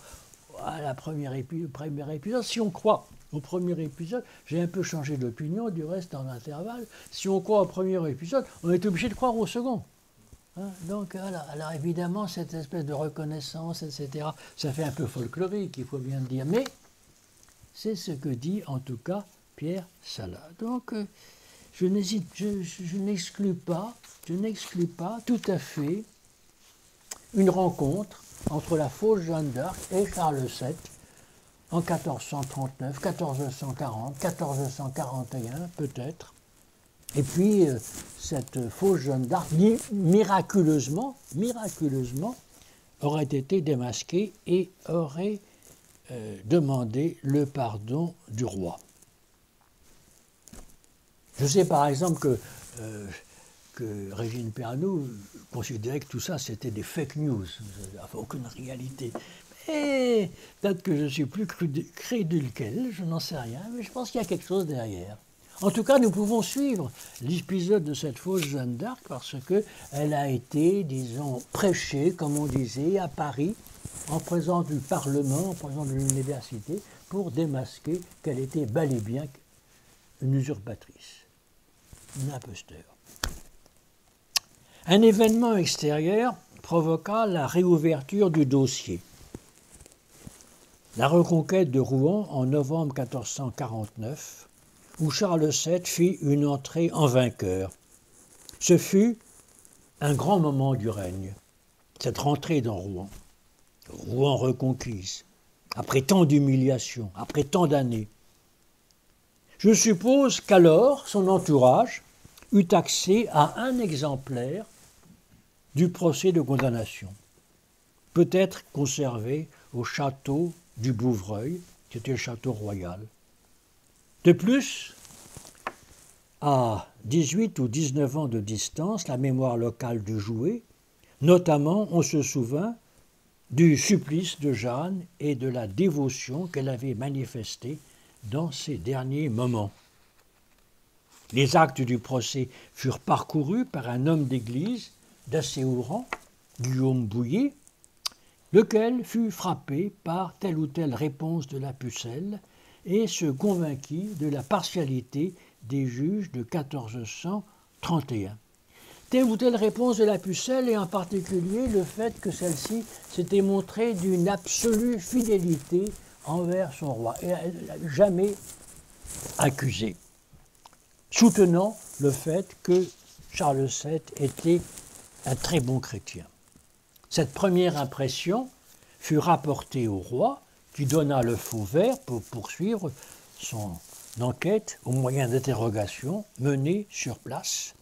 à la premier épisode? Si on croit au premier épisode, j'ai un peu changé d'opinion, du reste en intervalle, si on croit au premier épisode, on est obligé de croire au second. Hein, donc voilà. Alors évidemment, cette espèce de reconnaissance, etc., ça fait un peu folklorique, il faut bien le dire, mais c'est ce que dit en tout cas Pierre Sala. Donc je n'exclus pas tout à fait une rencontre entre la fausse Jeanne d'Arc et Charles VII en 1439, 1440, 1441 peut-être. Et puis cette fausse Jeanne d'Arc, miraculeusement, aurait été démasquée et aurait demandé le pardon du roi. Je sais par exemple que Régine Pernoud considérait que tout ça c'était des fake news, aucune réalité. Et peut-être que je suis plus crédule qu'elle, je n'en sais rien, mais je pense qu'il y a quelque chose derrière. En tout cas, nous pouvons suivre l'épisode de cette fausse Jeanne d'Arc parce qu'elle a été, disons, prêchée, comme on disait, à Paris, en présence du Parlement, en présence de l'université, pour démasquer qu'elle était bel et bien une usurpatrice, une imposteur. Un événement extérieur provoqua la réouverture du dossier. La reconquête de Rouen en novembre 1449, où Charles VII fit une entrée en vainqueur. Ce fut un grand moment du règne, cette rentrée dans Rouen. Rouen reconquise, après tant d'humiliations, après tant d'années. Je suppose qu'alors, son entourage eut accès à un exemplaire du procès de condamnation, peut-être conservé au château du Bouvreuil, qui était le château royal. De plus, à 18 ou 19 ans de distance, la mémoire locale du jouet, notamment on se souvint du supplice de Jeanne et de la dévotion qu'elle avait manifestée dans ces derniers moments. Les actes du procès furent parcourus par un homme d'église d'assez haut rang, Guillaume Bouillet, lequel fut frappé par telle ou telle réponse de la pucelle et se convainquit de la partialité des juges de 1431. Telle ou telle réponse de la pucelle, et en particulier le fait que celle-ci s'était montrée d'une absolue fidélité envers son roi, et elle n'a jamais accusé, soutenant le fait que Charles VII était un très bon chrétien. Cette première impression fut rapportée au roi, qui donna le feu vert pour poursuivre son enquête au moyen d'interrogations menées sur place,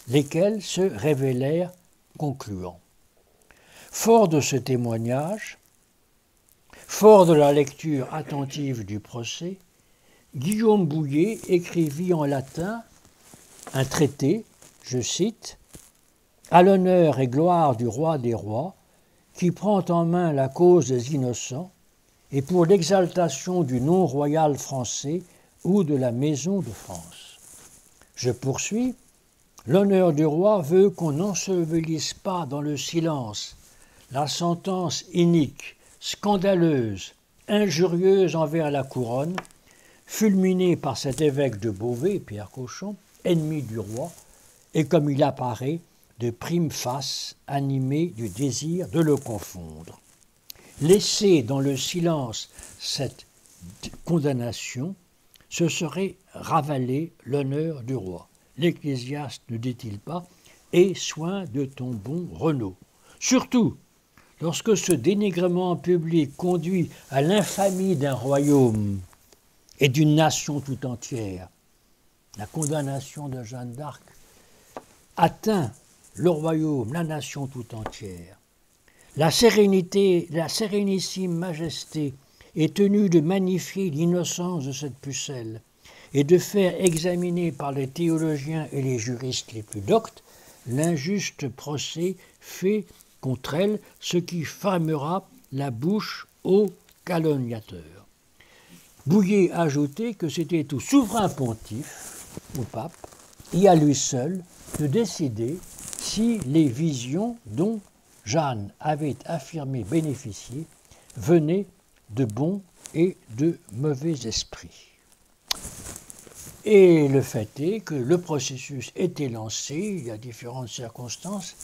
lesquelles se révélèrent concluants. Fort de ce témoignage, fort de la lecture attentive du procès, Guillaume Bouillet écrivit en latin un traité, je cite, « À l'honneur et gloire du roi des rois, qui prend en main la cause des innocents, et pour l'exaltation du nom royal français ou de la maison de France. » Je poursuis. L'honneur du roi veut qu'on n'ensevelisse pas dans le silence la sentence inique, scandaleuse, injurieuse envers la couronne, fulminée par cet évêque de Beauvais, Pierre Cauchon, ennemi du roi, et comme il apparaît, de prime face, animé du désir de le confondre. Laisser dans le silence cette condamnation, ce serait ravaler l'honneur du roi. L'Ecclésiaste ne dit-il pas « Aie soin de ton bon Renaud ». Surtout, lorsque ce dénigrement public conduit à l'infamie d'un royaume et d'une nation tout entière, la condamnation de Jeanne d'Arc atteint le royaume, la nation tout entière. La sérénité, la sérénissime majesté est tenue de magnifier l'innocence de cette pucelle et de faire examiner par les théologiens et les juristes les plus doctes l'injuste procès fait contre elle, ce qui fermera la bouche aux calomniateurs. Bouillet ajoutait que c'était au souverain pontife, au pape, et à lui seul de décider si les visions dont Jeanne avait affirmé bénéficier venaient de bons et de mauvais esprits. Et le fait est que le processus était lancé, il y a différentes circonstances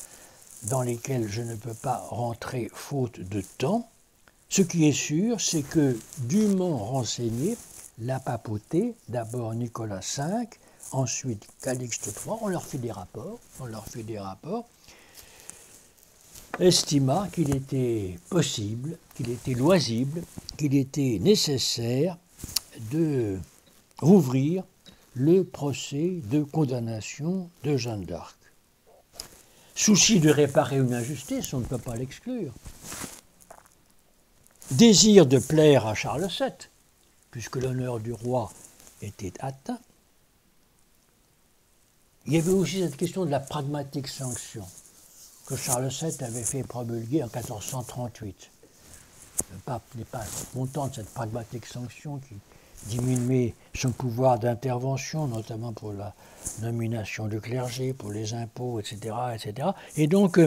dans lesquelles je ne peux pas rentrer faute de temps. Ce qui est sûr, c'est que dûment renseigné, la papauté, d'abord Nicolas V, ensuite Calixte III, on leur fait des rapports, estima qu'il était possible, qu'il était loisible, qu'il était nécessaire de rouvrir le procès de condamnation de Jeanne d'Arc. Souci de réparer une injustice, on ne peut pas l'exclure. Désir de plaire à Charles VII, puisque l'honneur du roi était atteint. Il y avait aussi cette question de la pragmatique sanction que Charles VII avait fait promulguer en 1438. Le pape n'est pas content de cette pragmatique sanction qui diminuait son pouvoir d'intervention, notamment pour la nomination du clergé, pour les impôts, etc. etc. Et donc,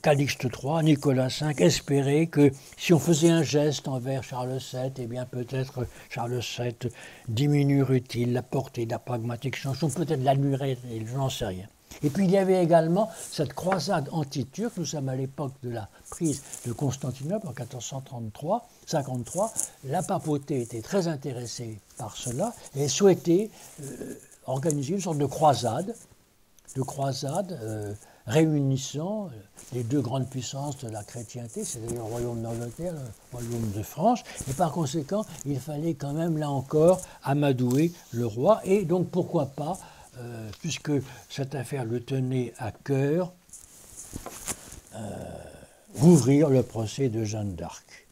Calixte III, Nicolas V espérait que si on faisait un geste envers Charles VII, eh bien peut-être Charles VII diminuerait-il la portée de la pragmatique sanction, peut-être l'annulerait, je n'en sais rien. Et puis il y avait également cette croisade anti-turque, nous sommes à l'époque de la prise de Constantinople en 1453, la papauté était très intéressée par cela et souhaitait organiser une sorte de croisade réunissant les deux grandes puissances de la chrétienté, c'est-à-dire le royaume d'Angleterre, le royaume de France, et par conséquent, il fallait quand même, là encore, amadouer le roi, et donc pourquoi pas, puisque cette affaire le tenait à cœur, rouvrir le procès de Jeanne d'Arc.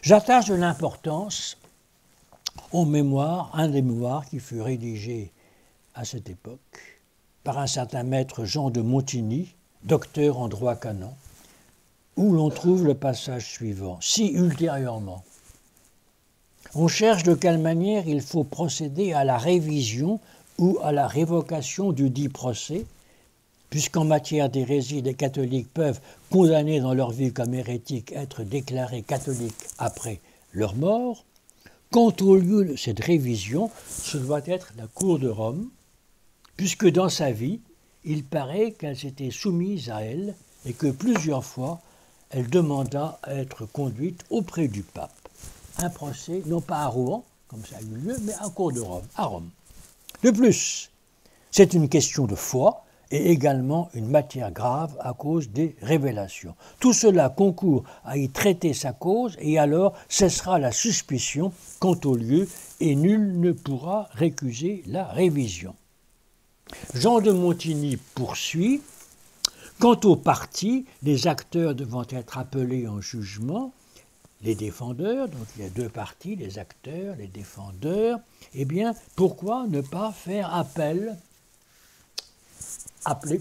J'attache de l'importance aux mémoires, un des mémoires qui fut rédigé à cette époque par un certain maître Jean de Montigny, docteur en droit canon, où l'on trouve le passage suivant. Si ultérieurement, on cherche de quelle manière il faut procéder à la révision ou à la révocation du dit procès, puisqu'en matière d'hérésie, les catholiques peuvent, condamnés dans leur vie comme hérétiques, être déclarés catholiques après leur mort, quant au lieu de cette révision, ce doit être la Cour de Rome, puisque dans sa vie, il paraît qu'elle s'était soumise à elle et que plusieurs fois, elle demanda à être conduite auprès du pape. Un procès, non pas à Rouen, comme ça a eu lieu, mais à Cour de Rome, à Rome. De plus, c'est une question de foi et également une matière grave à cause des révélations. Tout cela concourt à y traiter sa cause et alors cessera la suspicion quant au lieu et nul ne pourra récuser la révision. Jean de Montigny poursuit. Quant aux parties, les acteurs devant être appelés en jugement, les défendeurs, donc il y a deux parties, les acteurs, les défendeurs, eh bien, pourquoi ne pas faire appel,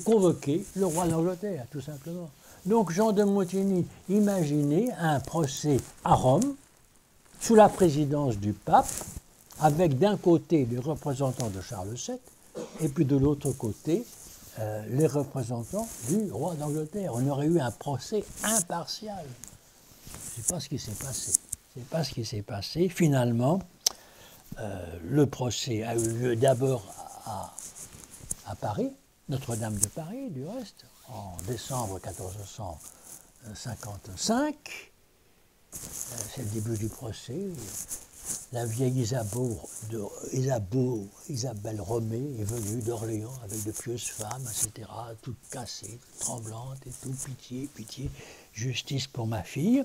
convoquer le roi d'Angleterre, tout simplement. Donc Jean de Montigny imaginait un procès à Rome, sous la présidence du pape, avec d'un côté les représentants de Charles VII, et puis de l'autre côté, les représentants du roi d'Angleterre. On aurait eu un procès impartial. C'est pas ce qui s'est passé. C'est pas ce qui s'est passé. Finalement, le procès a eu lieu d'abord à Paris, Notre-Dame de Paris, du reste, en décembre 1455. C'est le début du procès. La vieille Isabelle Romée est venue d'Orléans avec de pieuses femmes, etc., toute cassée, tremblante et tout, pitié, pitié, justice pour ma fille.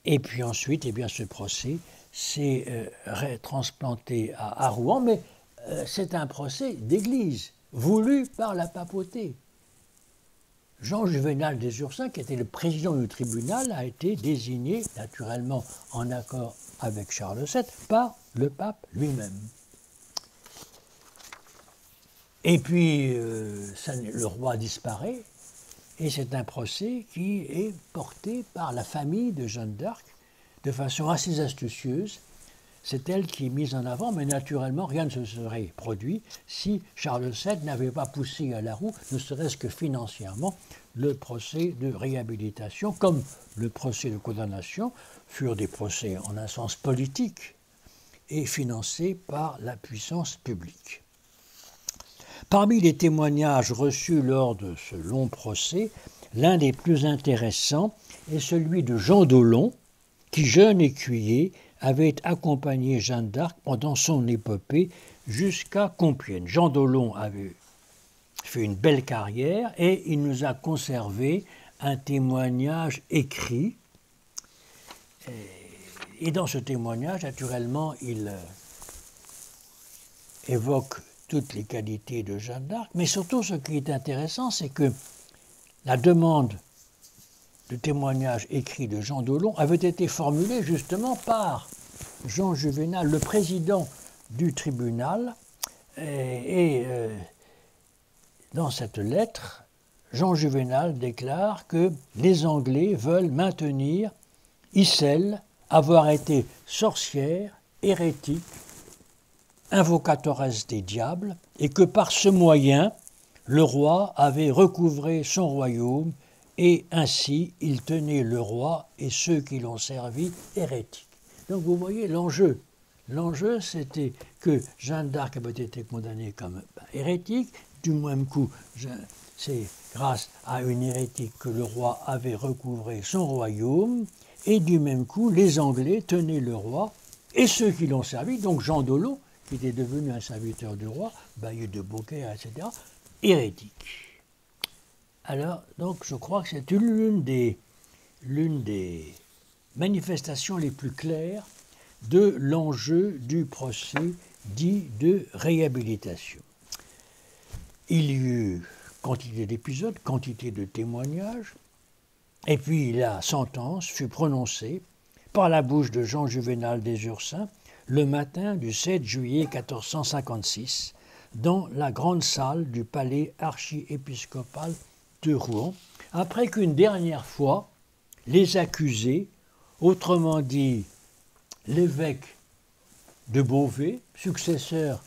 Et puis ensuite, eh bien, ce procès s'est transplanté à Rouen, mais c'est un procès d'église, voulu par la papauté. Jean Juvénal des Ursins, qui était le président du tribunal, a été désigné, naturellement en accord avec Charles VII, par le pape lui-même. Et puis, le roi disparaît, et c'est un procès qui est porté par la famille de Jeanne d'Arc de façon assez astucieuse. C'est elle qui est mise en avant, mais naturellement, rien ne se serait produit si Charles VII n'avait pas poussé à la roue, ne serait-ce que financièrement, le procès de réhabilitation, comme le procès de condamnation, furent des procès en un sens politique et financés par la puissance publique. Parmi les témoignages reçus lors de ce long procès, l'un des plus intéressants est celui de Jean d'Aulon, qui, jeune écuyer, avait accompagné Jeanne d'Arc pendant son épopée jusqu'à Compiègne. Jean d'Aulon avait fait une belle carrière et il nous a conservé un témoignage écrit. Et dans ce témoignage, naturellement, il évoque toutes les qualités de Jeanne d'Arc, mais surtout ce qui est intéressant, c'est que la demande de témoignage écrit de Jean d'Aulon avait été formulée justement par Jean Juvénal, le président du tribunal, et dans cette lettre, Jean Juvénal déclare que les Anglais veulent maintenir Icelle avoir été sorcière, hérétique, invocatoresse des diables, et que par ce moyen, le roi avait recouvré son royaume, et ainsi il tenait le roi et ceux qui l'ont servi hérétiques. Donc vous voyez l'enjeu. L'enjeu, c'était que Jeanne d'Arc avait été condamnée comme hérétique. Du même coup, c'est grâce à une hérétique que le roi avait recouvré son royaume. Et du même coup, les Anglais tenaient le roi et ceux qui l'ont servi, donc Jean d'Aulon, qui était devenu un serviteur du roi, bailli de Beaucaire, etc., hérétique. Alors, donc, je crois que c'est l'une des manifestations les plus claires de l'enjeu du procès dit de réhabilitation. Il y eut quantité d'épisodes, quantité de témoignages, et puis la sentence fut prononcée par la bouche de Jean Juvénal des Ursins le matin du 7 juillet 1456 dans la grande salle du palais archiépiscopal de Rouen, après qu'une dernière fois, les accusés, autrement dit l'évêque de Beauvais, successeur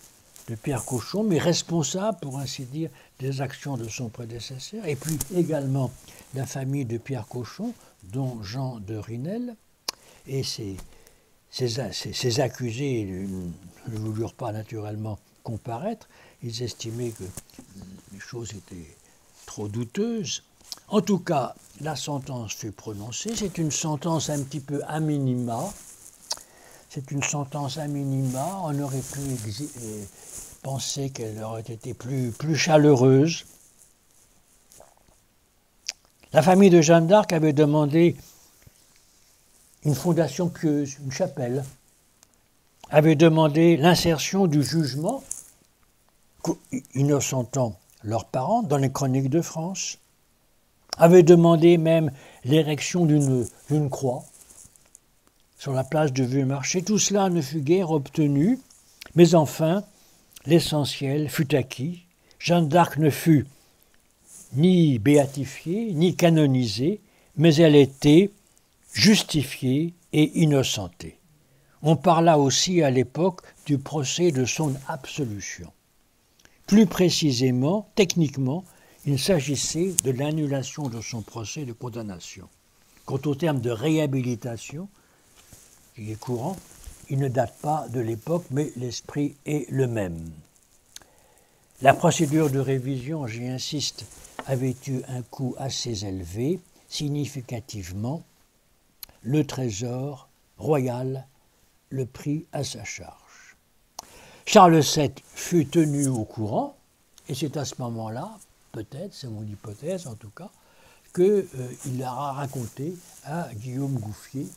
de Pierre Cochon, mais responsable, pour ainsi dire, des actions de son prédécesseur, et puis également la famille de Pierre Cochon, dont Jean de Rinel, et ces accusés ne voulurent pas naturellement comparaître, ils estimaient que les choses étaient trop douteuses. En tout cas, la sentence fut prononcée, c'est une sentence un petit peu a minima, c'est une sentence a minima, on aurait pu pensé qu'elle aurait été plus chaleureuse. La famille de Jeanne d'Arc avait demandé une fondation pieuse, une chapelle, avait demandé l'insertion du jugement, innocentant leurs parents, dans les chroniques de France, avait demandé même l'érection d'une croix sur la place de Vieux-Marché. Tout cela ne fut guère obtenu, mais enfin, l'essentiel fut acquis. Jeanne d'Arc ne fut ni béatifiée, ni canonisée, mais elle était justifiée et innocentée. On parla aussi à l'époque du procès de son absolution. Plus précisément, techniquement, il s'agissait de l'annulation de son procès de condamnation. Quant au terme de réhabilitation, qui est courant, il ne date pas de l'époque, mais l'esprit est le même. La procédure de révision, j'y insiste, avait eu un coût assez élevé. Significativement, le Trésor royal le prit à sa charge. Charles VII fut tenu au courant, et c'est à ce moment-là, peut-être, c'est mon hypothèse en tout cas, qu'il a raconté à Guillaume Gouffier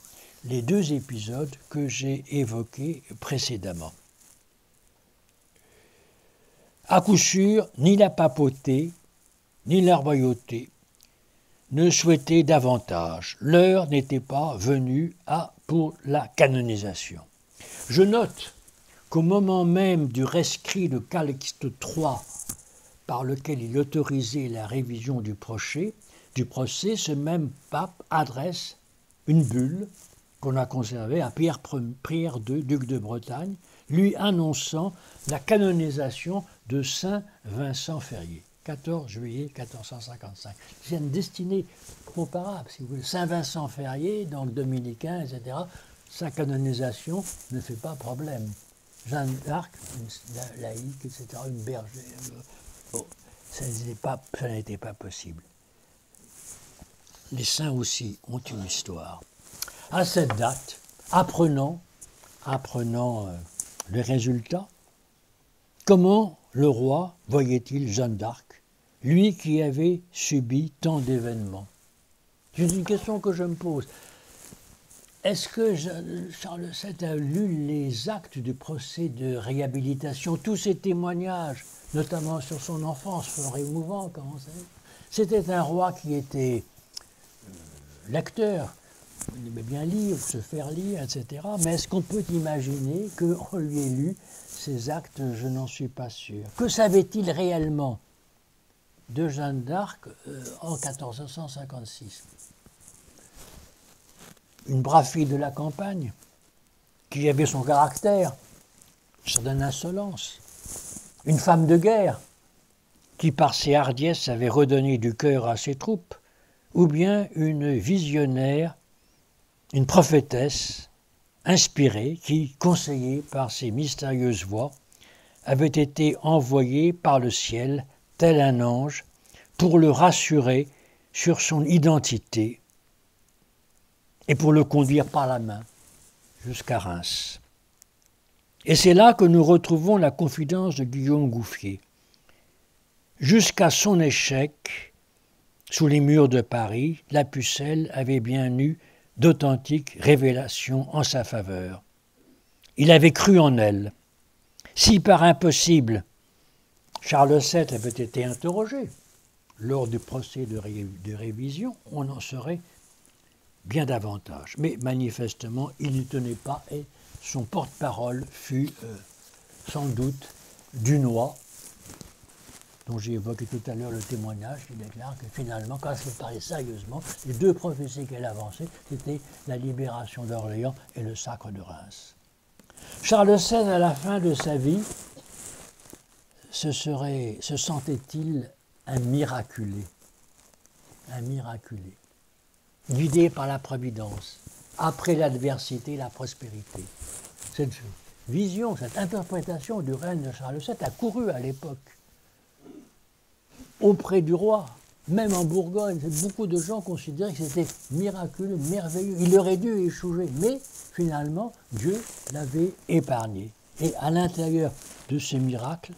les deux épisodes que j'ai évoqués précédemment. À coup sûr, ni la papauté, ni la royauté ne souhaitaient davantage. L'heure n'était pas venue pour la canonisation. Je note qu'au moment même du rescrit de Calixte III, par lequel il autorisait la révision du procès, ce même pape adresse une bulle qu'on a conservée à Pierre II, duc de Bretagne, lui annonçant la canonisation de Saint Vincent Ferrier, 14 juillet 1455. C'est une destinée comparable, si vous voulez. Saint Vincent Ferrier, donc dominicain, etc., sa canonisation ne fait pas problème. Jeanne d'Arc, une laïque, etc., une bergère. Bon, ça n'était pas possible. Les saints aussi ont une histoire. À cette date, apprenant les résultats, comment le roi voyait-il Jeanne d'Arc, lui qui avait subi tant d'événements? C'est une question que je me pose. Est-ce que Charles VII a lu les actes du procès de réhabilitation, tous ces témoignages, notamment sur son enfance, fort émouvant, comment ça? C'était un roi qui était lecteur, il aimait bien lire, se faire lire, etc. Mais est-ce qu'on peut imaginer qu'on lui ait lu ces actes? Je n'en suis pas sûr. Que savait-il réellement de Jeanne d'Arc en 1456? Une brave fille de la campagne, qui avait son caractère, une certaine insolence. Une femme de guerre, qui par ses hardiesses avait redonné du cœur à ses troupes, ou bien une visionnaire, une prophétesse inspirée qui, conseillée par ses mystérieuses voix, avait été envoyée par le ciel, tel un ange, pour le rassurer sur son identité et pour le conduire par la main jusqu'à Reims. Et c'est là que nous retrouvons la confidence de Guillaume Gouffier. Jusqu'à son échec, sous les murs de Paris, la Pucelle avait bien eu d'authentiques révélations en sa faveur. Il avait cru en elle. Si par impossible, Charles VII avait été interrogé lors du procès de révision, on en saurait bien davantage. Mais manifestement, il n'y tenait pas et son porte-parole fut sans doute Dunois, dont j'ai évoqué tout à l'heure le témoignage, qui déclare que finalement, quand elle se parlait sérieusement, les deux prophéties qu'elle avançait, c'était la libération d'Orléans et le sacre de Reims. Charles VII, à la fin de sa vie, se sentait-il un miraculé, guidé par la providence, après l'adversité, la prospérité. Cette vision, cette interprétation du règne de Charles VII a couru à l'époque auprès du roi, même en Bourgogne. Beaucoup de gens considéraient que c'était miraculeux, merveilleux. Il aurait dû échouer, mais finalement, Dieu l'avait épargné. Et à l'intérieur de ces miracles,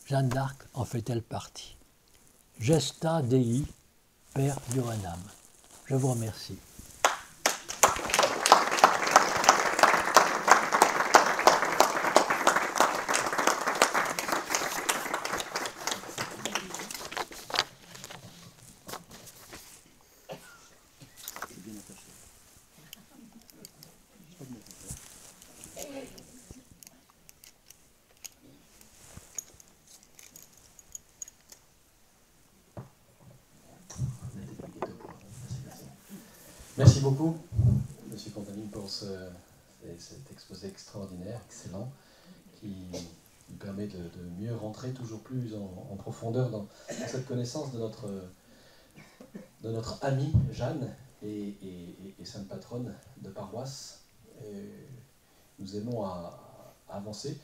Jeanne d'Arc en fait-elle partie? Gesta Dei per Johannem. Je vous remercie. Merci beaucoup, Monsieur Contamine, pour cet exposé extraordinaire, excellent, qui nous permet de mieux rentrer toujours plus en profondeur dans cette connaissance de notre amie Jeanne et sainte patronne de paroisse. Et nous aimons à avancer.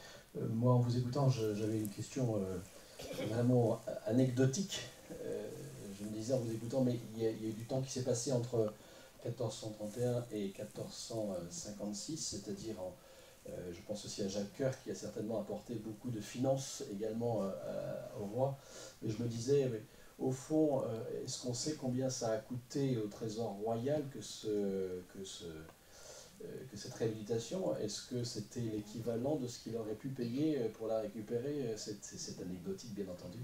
Moi, en vous écoutant, j'avais une question vraiment anecdotique. Je me disais en vous écoutant, mais il y a eu du temps qui s'est passé entre 1431 et 1456, c'est-à-dire, je pense aussi à Jacques Coeur, qui a certainement apporté beaucoup de finances également au roi. Mais je me disais, mais, au fond, est-ce qu'on sait combien ça a coûté au Trésor royal que cette réhabilitation? Est-ce que c'était l'équivalent de ce qu'il aurait pu payer pour la récupérer? C'est anecdotique, bien entendu.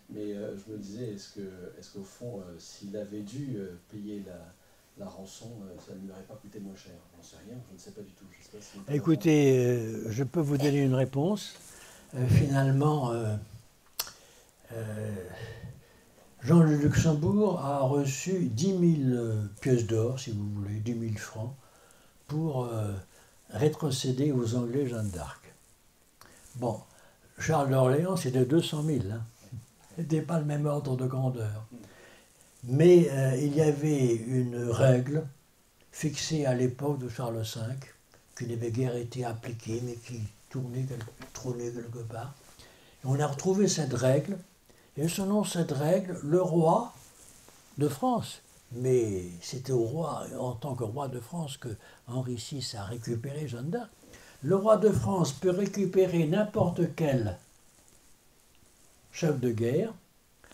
Mais je me disais, est-ce qu'au fond, s'il avait dû payer la rançon, ça ne lui aurait pas coûté moins cher? J'en sais rien, je ne sais pas du tout. Je sais pas si Écoutez, je peux vous donner une réponse. Finalement, Jean de Luxembourg a reçu 10 000 pièces d'or, si vous voulez, 10 000 francs, pour rétrocéder aux Anglais Jeanne d'Arc. Bon, Charles d'Orléans, c'était 200 000. Hein. Ce n'était pas le même ordre de grandeur. Mais il y avait une règle fixée à l'époque de Charles V, qui n'avait guère été appliquée, mais qui trônait quelque part. Et on a retrouvé cette règle, et selon cette règle, le roi de France, mais c'était au roi, en tant que roi de France, que Henri VI a récupéré Jeanne d'Arc, le roi de France peut récupérer n'importe quel chef de guerre,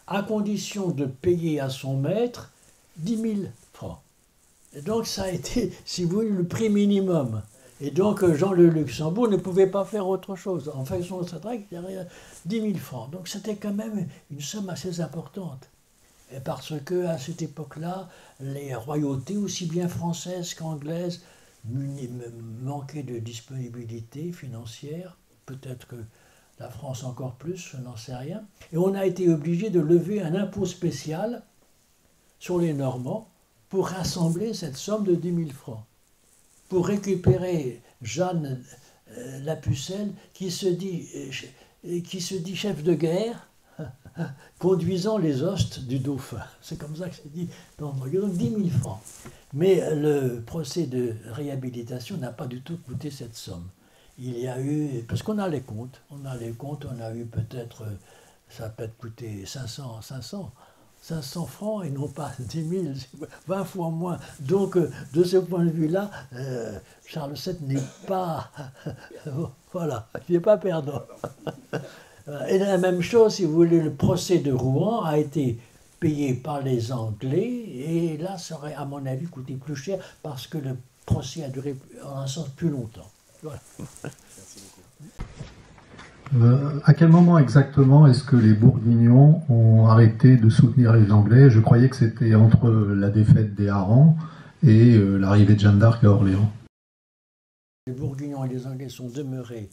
à condition de payer à son maître 10 000 francs. Et donc ça a été, si vous voulez, le prix minimum. Et donc Jean de Luxembourg ne pouvait pas faire autre chose. En fonction de cette règle, il y avait 10 000 francs. Donc c'était quand même une somme assez importante. Et parce qu'à cette époque-là, les royautés, aussi bien françaises qu'anglaises, manquaient de disponibilité financière. Peut-être que la France encore plus, je n'en sais rien. Et on a été obligé de lever un impôt spécial sur les Normands pour rassembler cette somme de 10 000 francs. Pour récupérer Jeanne la Pucelle, qui se dit chef de guerre, conduisant les hostes du dauphin. C'est comme ça que c'est dit dans le donc 10 000 francs. Mais le procès de réhabilitation n'a pas du tout coûté cette somme. Il y a eu, parce qu'on a les comptes, on a eu peut-être, ça a peut-être coûté 500 francs et non pas 10 000, 20 fois moins. Donc, de ce point de vue-là, Charles VII n'est pas, voilà, il n'est pas perdant. Et la même chose, si vous voulez, le procès de Rouen a été payé par les Anglais et là, ça aurait, à mon avis, coûté plus cher parce que le procès a duré, en un sens, plus longtemps. Voilà. À quel moment exactement est-ce que les Bourguignons ont arrêté de soutenir les Anglais? Je croyais que c'était entre la défaite des Harengs et l'arrivée de Jeanne d'Arc à Orléans. Les Bourguignons et les Anglais sont demeurés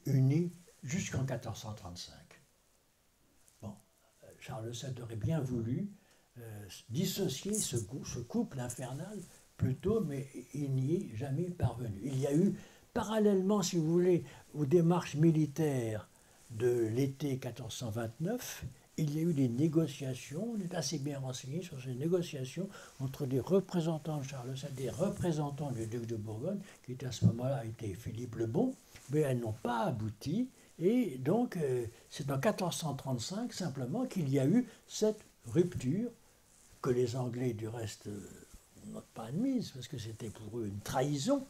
unis jusqu'en 1435. Bon, Charles VII aurait bien voulu dissocier ce couple infernal plus tôt, mais il n'y est jamais parvenu. Il y a eu, parallèlement, si vous voulez, aux démarches militaires de l'été 1429, il y a eu des négociations, on est assez bien renseigné sur ces négociations entre des représentants de Charles VII, des représentants du duc de Bourgogne, qui était à ce moment-là était Philippe le Bon, mais elles n'ont pas abouti. Et donc, c'est en 1435 simplement qu'il y a eu cette rupture que les Anglais, du reste, n'ont pas admise, parce que c'était pour eux une trahison.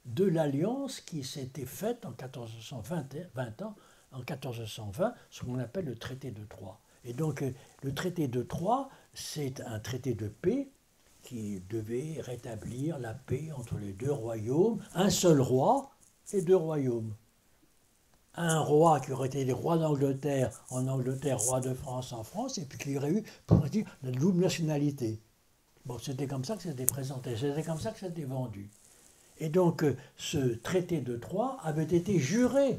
de l'alliance qui s'était faite en 1420, ce qu'on appelle le traité de Troyes. Et donc le traité de Troyes, c'est un traité de paix qui devait rétablir la paix entre les deux royaumes, un seul roi et deux royaumes. Un roi qui aurait été le roi d'Angleterre en Angleterre, roi de France en France, et puis qui aurait eu, pour dire, la double nationalité. Bon, c'était comme ça que c'était présenté, c'était comme ça que c'était vendu. Et donc, ce traité de Troyes avait été juré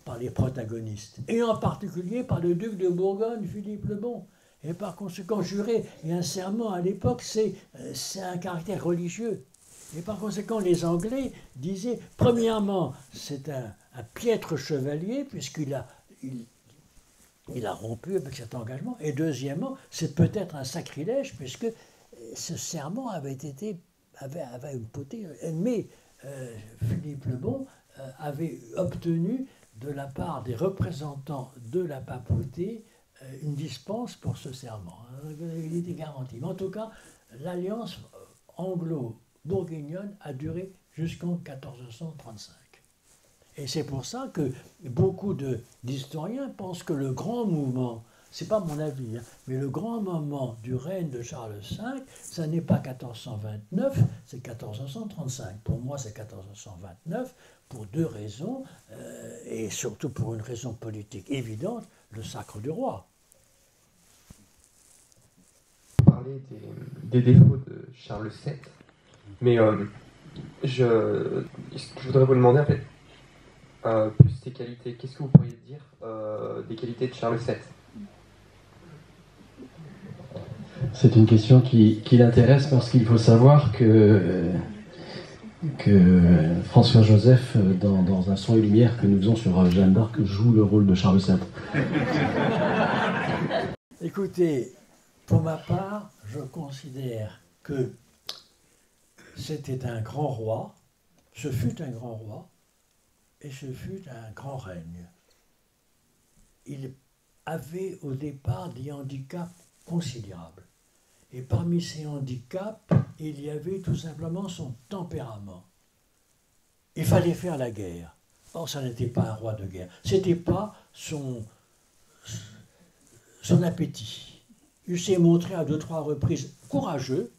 par les protagonistes, et en particulier par le duc de Bourgogne, Philippe le Bon. Et par conséquent, juré et un serment à l'époque, c'est un caractère religieux. Et par conséquent, les Anglais disaient, premièrement, c'est un piètre chevalier, puisqu'il a, il a rompu avec cet engagement, et deuxièmement, c'est peut-être un sacrilège, puisque ce serment avait une potée, mais Philippe le Bon avait obtenu de la part des représentants de la papauté une dispense pour ce serment. Il était garanti. Mais en tout cas, l'alliance anglo-bourguignonne a duré jusqu'en 1435. Et c'est pour ça que beaucoup d'historiens pensent que le grand mouvement, c'est pas mon avis, hein, mais le grand moment du règne de Charles V, ça n'est pas 1429, c'est 1435. Pour moi, c'est 1429, pour deux raisons, et surtout pour une raison politique évidente, le sacre du roi. Parler des défauts de Charles VII, mais je voudrais vous demander en fait, plus ses qualités. Qu'est-ce que vous pourriez dire des qualités de Charles VII? C'est une question qui l'intéresse parce qu'il faut savoir que François-Joseph, dans un son et lumière que nous faisons sur Jeanne d'Arc, joue le rôle de Charles VII. Écoutez, pour ma part, je considère que c'était un grand roi, ce fut un grand roi, et ce fut un grand règne. Il avait au départ des handicaps considérables. Et parmi ces handicaps, il y avait tout simplement son tempérament. Il fallait faire la guerre. Or, ça n'était pas un roi de guerre. Ce n'était pas son appétit. Il s'est montré à 2-3 reprises courageux,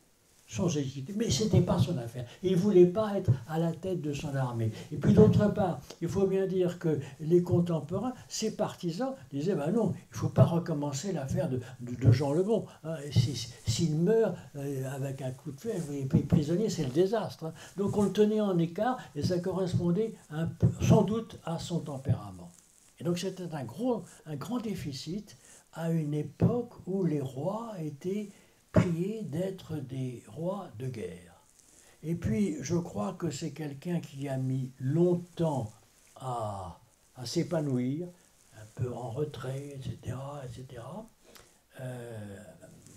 sans hésiter, mais ce n'était pas son affaire. Il ne voulait pas être à la tête de son armée. Et puis d'autre part, il faut bien dire que les contemporains, ses partisans, disaient, ben non, il ne faut pas recommencer l'affaire de Jean le Bon. Hein. S'il meurt avec un coup de feu, il est prisonnier, c'est le désastre. Hein. Donc on le tenait en écart, et ça correspondait sans doute à son tempérament. Et donc c'était un grand déficit à une époque où les rois étaient priés d'être des rois de guerre. Et puis, je crois que c'est quelqu'un qui a mis longtemps à s'épanouir, un peu en retrait, etc. etc.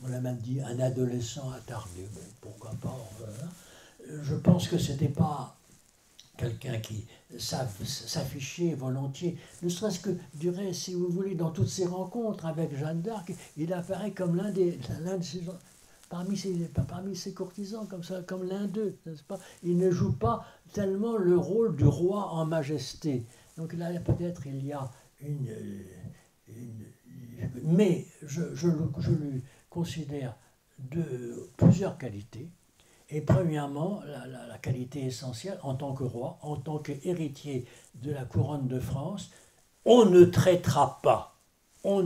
On a même dit un adolescent attardé, bon, pourquoi pas. Je pense que ce n'était pas quelqu'un qui s'affichait volontiers, ne serait-ce que, je dirais, si vous voulez, dans toutes ses rencontres avec Jeanne d'Arc, il apparaît comme l'un de ses, parmi ses courtisans, comme ça, comme l'un d'eux, n'est-ce pas? Il ne joue pas tellement le rôle du roi en majesté. Donc là, peut-être il y a mais je lui considère de plusieurs qualités. Et premièrement, la qualité essentielle, en tant que roi, en tant qu'héritier de la couronne de France, on ne traitera pas, on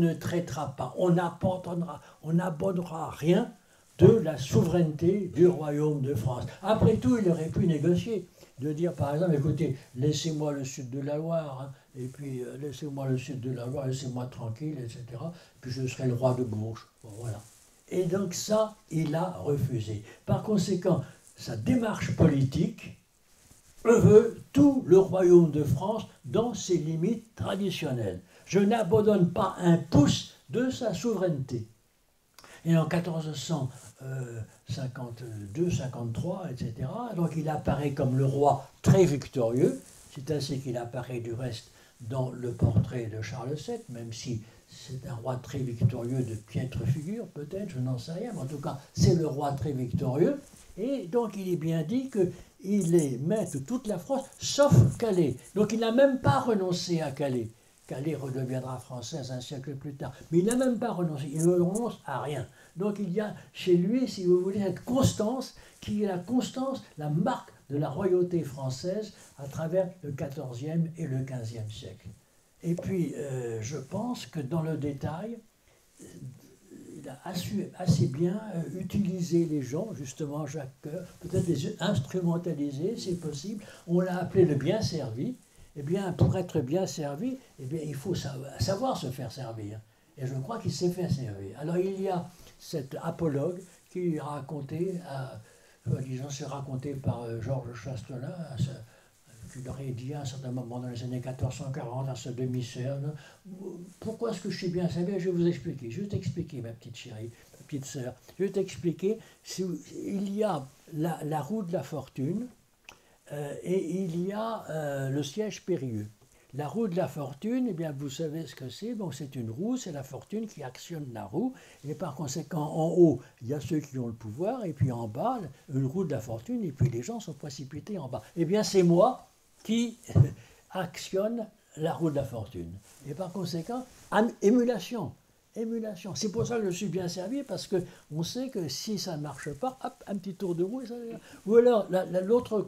n'abandonnera rien de la souveraineté du royaume de France. Après tout, il aurait pu négocier, de dire par exemple, écoutez, laissez-moi le sud de la Loire, hein, et puis laissez-moi le sud de la Loire, laissez-moi tranquille, etc., puis je serai le roi de Bourges. Bon, voilà. Et donc ça, il a refusé. Par conséquent, sa démarche politique veut tout le royaume de France dans ses limites traditionnelles. Je n'abandonne pas un pouce de sa souveraineté. Et en 1452, 53, etc., donc il apparaît comme le roi très victorieux. C'est ainsi qu'il apparaît du reste dans le portrait de Charles VII, même si c'est un roi très victorieux de piètre figure, peut-être, je n'en sais rien, mais en tout cas, c'est le roi très victorieux. Et donc, il est bien dit il est maître de toute la France, sauf Calais. Donc il n'a même pas renoncé à Calais. Calais redeviendra française un siècle plus tard. Mais il n'a même pas renoncé, il ne renonce à rien. Donc il y a chez lui, si vous voulez, cette constance, qui est la constance, la marque de la royauté française à travers le XIVe et le XVe siècle. Et puis, je pense que dans le détail, il a assez bien utilisé les gens, justement Jacques Coeur, peut-être les instrumentaliser, c'est possible. On l'a appelé le bien servi. Eh bien, pour être bien servi, eh bien, il faut savoir se faire servir. Et je crois qu'il s'est fait servir. Alors, il y a cet apologue qui racontait, disons, c'est raconté par Georges Chastelain, qui aurait dit à un certain moment dans les années 1440 à ce demi-sœur, pourquoi est-ce que je suis bien servi? Je vais vous expliquer. Je vais t'expliquer, ma petite chérie, ma petite sœur. Je vais t'expliquer. Il y a la roue de la fortune et il y a le siège périlleux. La roue de la fortune, eh bien, vous savez ce que c'est. Donc, c'est une roue, c'est la fortune qui actionne la roue. Et par conséquent, en haut, il y a ceux qui ont le pouvoir. Et puis en bas, une roue de la fortune. Et puis les gens sont précipités en bas. Eh bien, c'est moi qui actionne la roue de la fortune. Et par conséquent, émulation. Émulation. C'est pour ça que je suis bien servi, parce qu'on sait que si ça ne marche pas, hop, un petit tour de roue. Ou alors, l'autre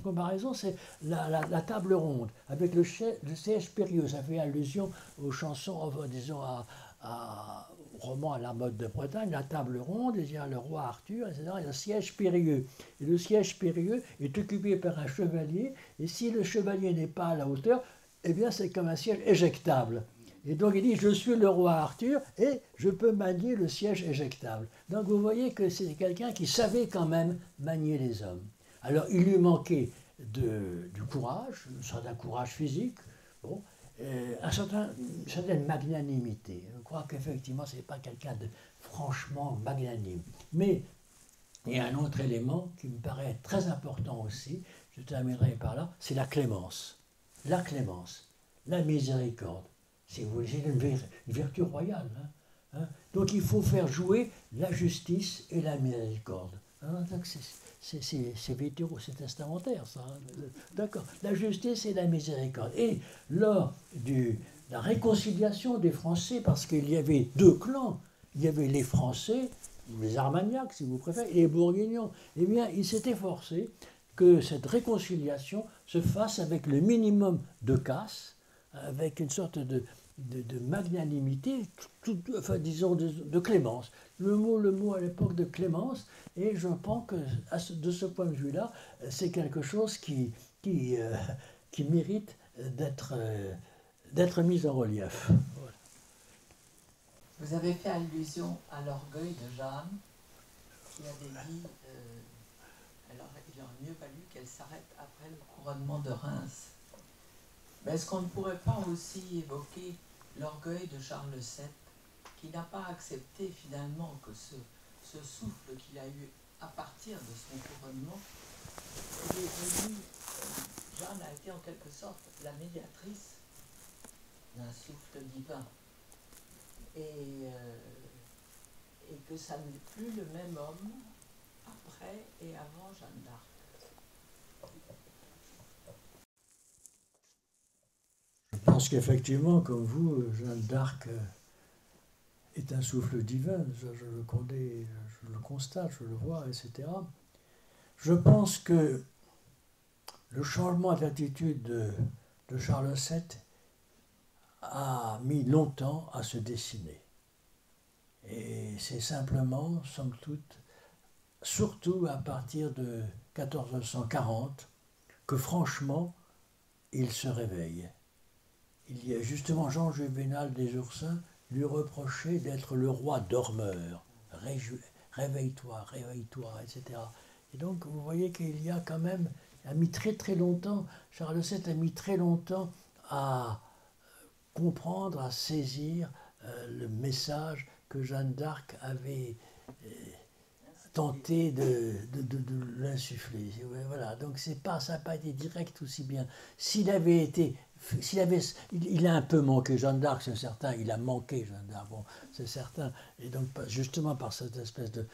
comparaison, c'est la table ronde, avec le siège périlleux. Ça fait allusion aux chansons, disons, au roman à la mode de Bretagne, la table ronde, il y a le roi Arthur, etc., et le siège périlleux. Et le siège périlleux est occupé par un chevalier, et si le chevalier n'est pas à la hauteur, eh bien, c'est comme un siège éjectable. Et donc il dit, je suis le roi Arthur et je peux manier le siège éjectable. Donc vous voyez que c'est quelqu'un qui savait quand même manier les hommes. Alors il lui manquait du courage, un certain courage physique, bon, une certaine magnanimité. Je crois qu'effectivement ce n'est pas quelqu'un de franchement magnanime. Mais il y a un autre élément qui me paraît très important aussi, je terminerai par là, c'est la clémence. La clémence, la miséricorde. Si vous voulez, c'est une vertu royale. Hein. Donc il faut faire jouer la justice et la miséricorde. Hein. C'est vétéro, c'est testamentaire, ça. Hein. D'accord. La justice et la miséricorde. Et lors de la réconciliation des Français, parce qu'il y avait deux clans, il y avait les Français, les Armagnacs, si vous préférez, et les Bourguignons. Eh bien, il s'est efforcé que cette réconciliation se fasse avec le minimum de casse, avec une sorte de magnanimité, enfin disons de clémence. Le mot à l'époque de clémence, et je pense que de ce point de vue-là, c'est quelque chose qui mérite d'être mis en relief. Voilà. Vous avez fait allusion à l'orgueil de Jeanne, qui avait dit alors il aurait mieux valu qu'elle s'arrête après le couronnement de Reims. Mais est-ce qu'on ne pourrait pas aussi évoquer l'orgueil de Charles VII, qui n'a pas accepté finalement que ce souffle qu'il a eu à partir de son couronnement, il est venu, Jeanne a été en quelque sorte la médiatrice d'un souffle divin. Et que ça n'est plus le même homme après et avant Jeanne d'Arc. Je pense qu'effectivement, comme vous, Jeanne d'Arc est un souffle divin, je le constate, je le vois, etc. Je pense que le changement d'attitude de Charles VII a mis longtemps à se dessiner. Et c'est simplement, somme toute, surtout à partir de 1440, que franchement, il se réveille. Il y a justement Jean Juvénal des Oursins lui reprochait d'être le roi dormeur. Réveille-toi, réveille-toi, etc. Et donc vous voyez qu'il y a quand même, a mis très très longtemps, Charles VII a mis très longtemps à comprendre, à saisir le message que Jeanne d'Arc avait tenté de l'insuffler. Voilà. Donc ça n'a pas été direct aussi bien. Il a un peu manqué Jeanne d'Arc, c'est certain, il a manqué Jeanne d'Arc, bon, c'est certain. Et donc justement par cette espèce de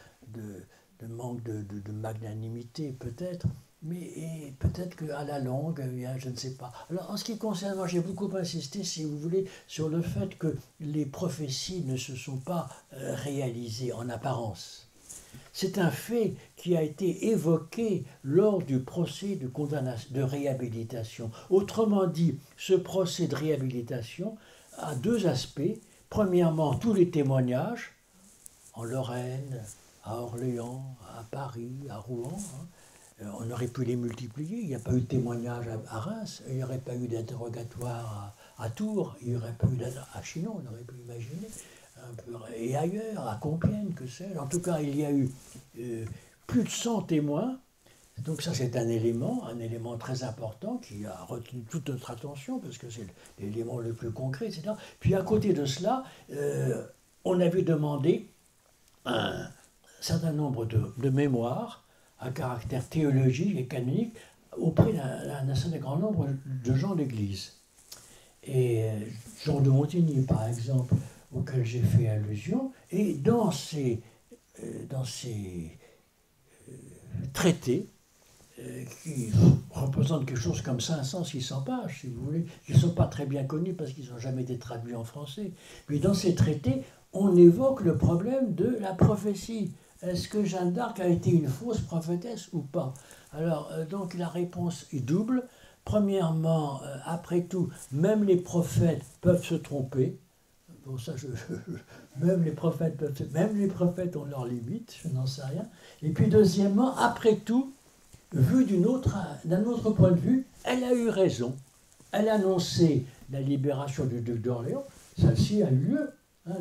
manque de magnanimité peut-être, Mais peut-être qu'à la longue, je ne sais pas. Alors, en ce qui concerne, moi, j'ai beaucoup insisté, si vous voulez, sur le fait que les prophéties ne se sont pas réalisées en apparence. C'est un fait qui a été évoqué lors du procès de condamnation, de réhabilitation. Autrement dit, ce procès de réhabilitation a deux aspects. Premièrement, tous les témoignages, en Lorraine, à Orléans, à Paris, à Rouen, on aurait pu les multiplier. Il n'y a pas eu de témoignage à Reims, il n'y aurait pas eu d'interrogatoire à Tours, il n'y aurait pas eu à Chinon, on aurait pu imaginer, et ailleurs, à Compiègne, que sais-je. En tout cas, il y a eu plus de 100 témoins. Donc ça, c'est un élément très important qui a retenu toute notre attention, parce que c'est l'élément le plus concret, etc. Puis à côté de cela, on avait demandé un certain nombre de mémoires à caractère théologique et canonique auprès d'un assez grand nombre de gens de l'Église. Et Jean de Montigny, par exemple, auquel j'ai fait allusion, et dans ces traités, qui représentent quelque chose comme 500-600 pages, si vous voulez, qui ne sont pas très bien connus parce qu'ils n'ont jamais été traduits en français. Puis dans ces traités, on évoque le problème de la prophétie. Est-ce que Jeanne d'Arc a été une fausse prophétesse ou pas? Alors, donc la réponse est double. Premièrement, après tout, même les prophètes peuvent se tromper. Bon, ça, même les prophètes ont leurs limites, je n'en sais rien. Et puis deuxièmement, après tout, vu d'un autre point de vue, elle a eu raison. Elle a annoncé la libération du duc d'Orléans. Celle-ci a eu lieu.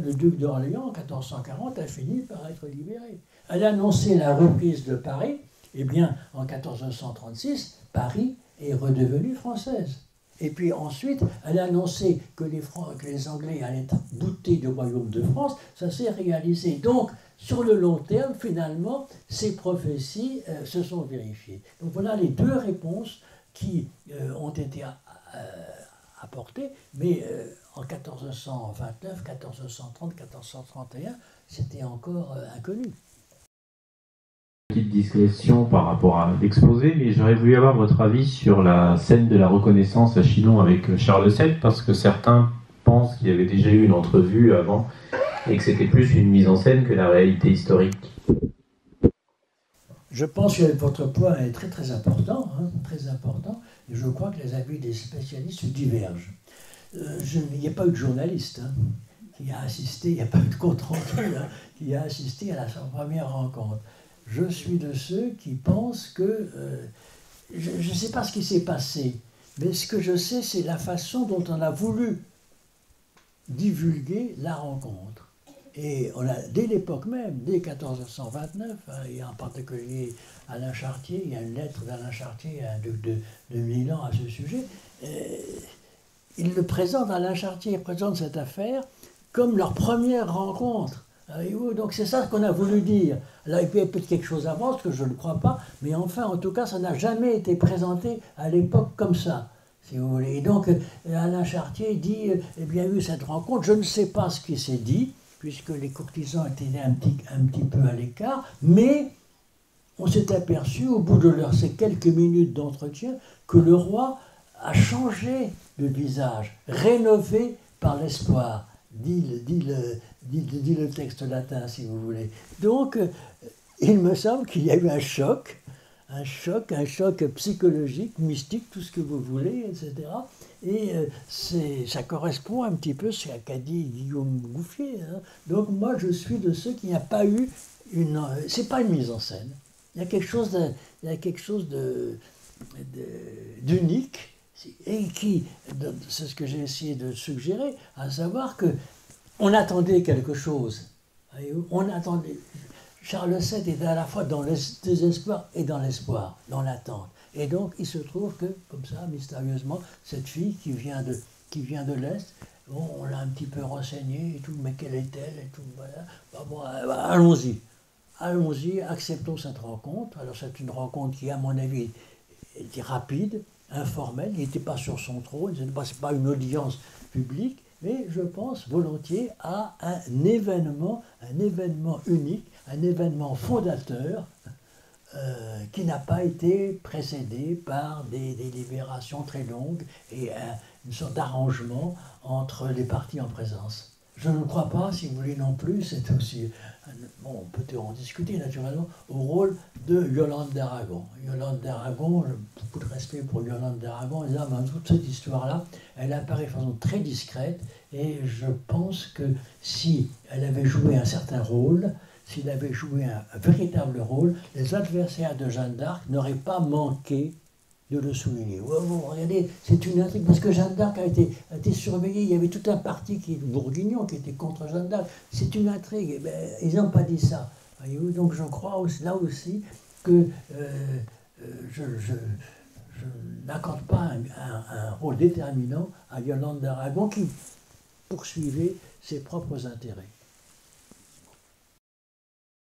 Le duc d'Orléans, en 1440, a fini par être libéré. Elle a annoncé la reprise de Paris. Eh bien, en 1436, Paris est redevenue française. Et puis ensuite, elle a annoncé que les Anglais allaient être boutés du royaume de France. Ça s'est réalisé. Donc, sur le long terme, finalement, ces prophéties se sont vérifiées. Donc voilà les deux réponses qui ont été apportées, mais en 1429, 1430, 1431, c'était encore inconnu. Petite discrétion par rapport à l'exposé, mais j'aurais voulu avoir votre avis sur la scène de la reconnaissance à Chinon avec Charles VII, parce que certains pensent qu'il y avait déjà eu une entrevue avant et que c'était plus une mise en scène que la réalité historique. Je pense que votre point est très très important, très important, et je crois que les avis des spécialistes divergent. Il n'y a pas eu de journaliste qui a assisté, il n'y a pas eu de compte-rendu qui a assisté à sa première rencontre. Je suis de ceux qui pensent que... je ne sais pas ce qui s'est passé, mais ce que je sais, c'est la façon dont on a voulu divulguer la rencontre. Et dès l'époque même, dès 1429, et en particulier Alain Chartier, il y a une lettre d'Alain Chartier à un duc de Milan à ce sujet, Alain Chartier présente cette affaire comme leur première rencontre. Donc c'est ça qu'on a voulu dire. Alors il peut y avoir peut-être quelque chose avant, ce que je ne crois pas, mais enfin, en tout cas, ça n'a jamais été présenté à l'époque comme ça, si vous voulez. Et donc Alain Chartier dit, eh bien, il y a eu cette rencontre, je ne sais pas ce qui s'est dit, puisque les courtisans étaient un petit peu à l'écart, mais on s'est aperçu, au bout de ces quelques minutes d'entretien, que le roi a changé de visage, rénové par l'espoir, dit le texte latin, si vous voulez. Donc, il me semble qu'il y a eu un choc psychologique, mystique, tout ce que vous voulez, etc. Et ça correspond un petit peu à ce qu'a dit Guillaume Gouffier. Donc moi, je suis de ceux qui n'y a pas eu c'est pas une mise en scène. Il y a quelque chose d'unique, et qui, c'est ce que j'ai essayé de suggérer, à savoir que on attendait quelque chose. On attendait. Charles VII était à la fois dans le désespoir et dans l'espoir, dans l'attente. Et donc, il se trouve que, comme ça, mystérieusement, cette fille qui vient de l'Est, bon, on l'a un petit peu renseignée et tout, mais quelle est-elle et tout, voilà. Allons-y, acceptons cette rencontre. Alors, c'est une rencontre qui, à mon avis, était rapide, informelle, il n'était pas sur son trône, ce n'est pas une audience publique, mais je pense volontiers à un événement unique, un événement fondateur qui n'a pas été précédée par des délibérations très longues et une sorte d'arrangement entre les parties en présence. Je ne crois pas, si vous voulez non plus, c'est aussi, bon, on peut en discuter naturellement, au rôle de Yolande d'Aragon. Yolande d'Aragon, beaucoup de respect pour Yolande d'Aragon, et là, dans toute cette histoire-là, elle apparaît de façon très discrète, et je pense que si elle avait joué un certain rôle, s'il avait joué un véritable rôle, les adversaires de Jeanne d'Arc n'auraient pas manqué de le souligner. Oh, bon, regardez, c'est une intrigue, parce que Jeanne d'Arc a été surveillée, il y avait tout un parti bourguignon qui était contre Jeanne d'Arc. C'est une intrigue, eh ben, ils n'ont pas dit ça. Voyez-vous, donc je crois aussi, là aussi que je n'accorde pas un rôle déterminant à Yolande d'Aragon qui poursuivait ses propres intérêts.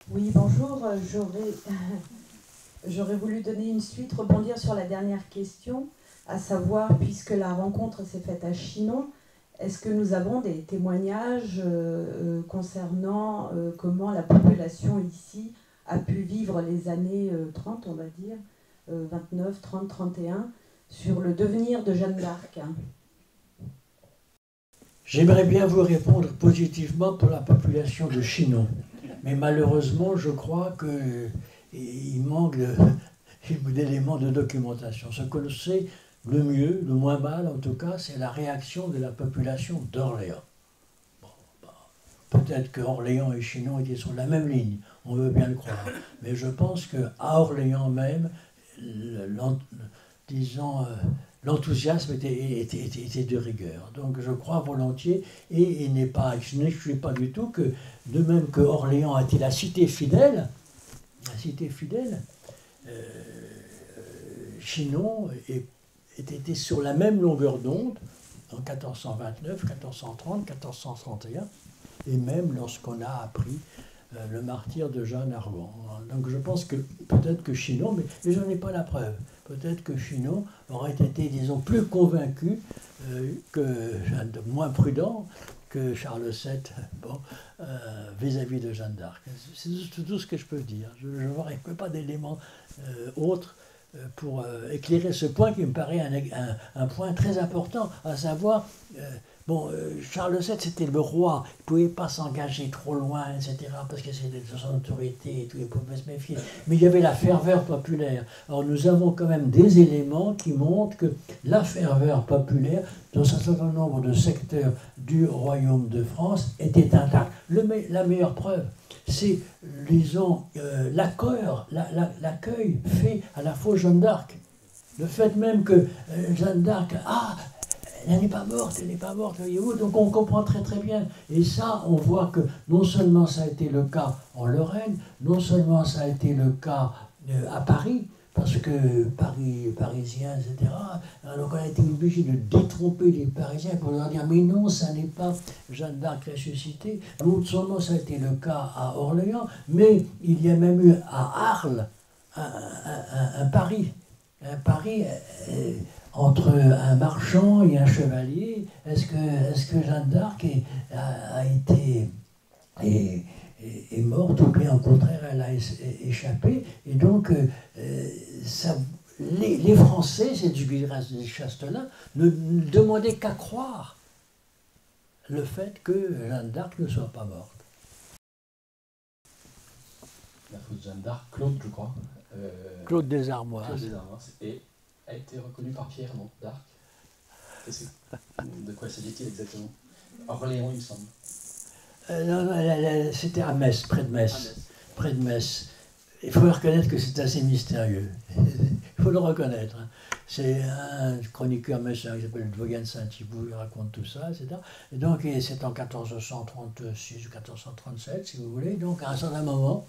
Oui, bonjour. J'aurais voulu donner une suite, rebondir sur la dernière question, à savoir, puisque la rencontre s'est faite à Chinon, est-ce que nous avons des témoignages concernant comment la population ici a pu vivre les années 30, on va dire, 29, 30, 31, sur le devenir de Jeanne d'Arc? J'aimerais bien vous répondre positivement pour la population de Chinon. Mais malheureusement, je crois qu'il manque d'éléments de documentation. Ce que l'on sait le mieux, le moins mal en tout cas, c'est la réaction de la population d'Orléans. Bon, peut-être que Orléans et Chinon étaient sur la même ligne, on veut bien le croire. Mais je pense qu'à Orléans même, l'enthousiasme était de rigueur. Donc je crois volontiers, et je n'exclus pas du tout que, de même que Orléans a été la cité fidèle, Chinon était sur la même longueur d'onde en 1429, 1430, 1431, et même lorsqu'on a appris le martyre de Jeanne d'Arc. Donc je pense que peut-être que Chinon, mais je n'en ai pas la preuve, peut-être que Chinon aurait été, disons, plus convaincu, moins prudent que Charles VII vis-à-vis de Jeanne d'Arc. C'est tout ce que je peux dire. Je n'aurai pas d'éléments autres pour éclairer ce point qui me paraît un point très important, à savoir, Charles VII c'était le roi, il ne pouvait pas s'engager trop loin, etc., parce que c'était de son autorité et tout, il pouvait se méfier. Mais il y avait la ferveur populaire. Alors nous avons quand même des éléments qui montrent que la ferveur populaire, dans un certain nombre de secteurs du royaume de France, était intacte. La meilleure preuve, c'est, disons, l'accueil fait à la fausse Jeanne d'Arc. Le fait même que Jeanne d'Arc, elle n'est pas morte, voyez-vous, donc on comprend très très bien. Et ça, on voit que non seulement ça a été le cas en Lorraine, non seulement ça a été le cas à Paris, parce que Parisiens, etc., donc on a été obligé de détromper les Parisiens pour leur dire « mais non, ça n'est pas Jeanne d'Arc ressuscitée ». Non seulement ça a été le cas à Orléans, mais il y a même eu à Arles un pari entre un marchand et un chevalier. Est-ce que Jeanne d'Arc est morte, ou bien au contraire elle a échappé? Et donc les Français, c'est du Chastelin, ne demandaient qu'à croire le fait que Jeanne d'Arc ne soit pas morte. La fausse Jeanne d'Arc, Claude, je crois. Claude des Armoises. Et a été reconnue par Pierre, non, d'Arc. De quoi s'agit-il exactement? Orléans, il me semble. Non, c'était à Metz, près de Metz. Il faut reconnaître que c'est assez mystérieux. Il faut le reconnaître. C'est un chroniqueur messin qui s'appelle Dvogan Saint-Thibault, il raconte tout ça, etc. Et donc, c'est en 1436 ou 1437, si vous voulez. Donc, à un certain moment,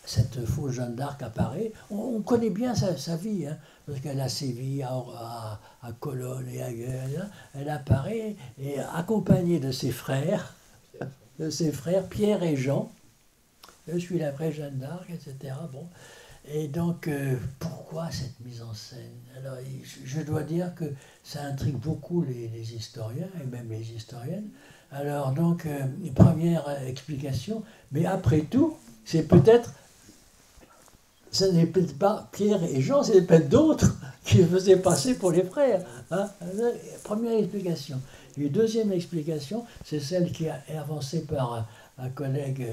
cette fausse Jeanne d'Arc apparaît. On connaît bien sa vie, hein, parce qu'elle a sévi à Cologne et ailleurs. Elle apparaît et accompagnée de ses frères, Pierre et Jean. Je suis la vraie Jeanne d'Arc, etc. Bon. Et donc, pourquoi cette mise en scène? Alors, je dois dire que ça intrigue beaucoup les historiens, et même les historiennes. Alors, donc, première explication, mais après tout, c'est peut-être ce n'est peut-être pas Pierre et Jean, c'est peut-être d'autres qui se faisaient passer pour les frères. Hein. Première explication. Et deuxième explication, c'est celle qui est avancée par un collègue,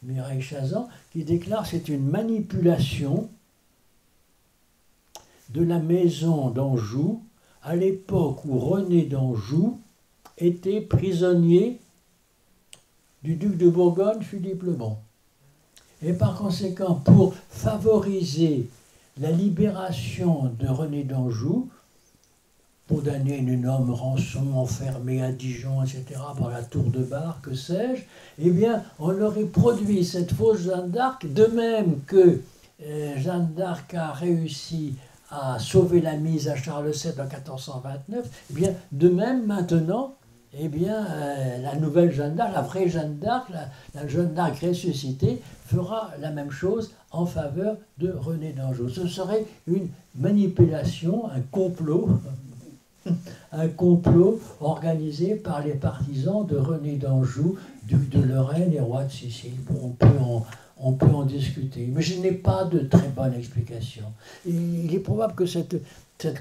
Mireille Chazan, qui déclare que c'est une manipulation de la maison d'Anjou à l'époque où René d'Anjou était prisonnier du duc de Bourgogne, Philippe le Bon. Et par conséquent, pour favoriser la libération de René d'Anjou, condamné à une énorme rançon, enfermé à Dijon, etc., par la tour de Bar, que sais-je, eh bien, on aurait produit cette fausse Jeanne d'Arc, de même que Jeanne d'Arc a réussi à sauver la mise à Charles VII en 1429, eh bien, de même, maintenant, eh bien, la nouvelle Jeanne d'Arc, la vraie Jeanne d'Arc, la Jeanne d'Arc ressuscitée, fera la même chose en faveur de René d'Anjou. Ce serait une manipulation, un complot organisé par les partisans de René d'Anjou, duc de Lorraine et roi de Sicile. Bon, on peut en discuter, mais je n'ai pas de très bonne explication. Il est probable que cette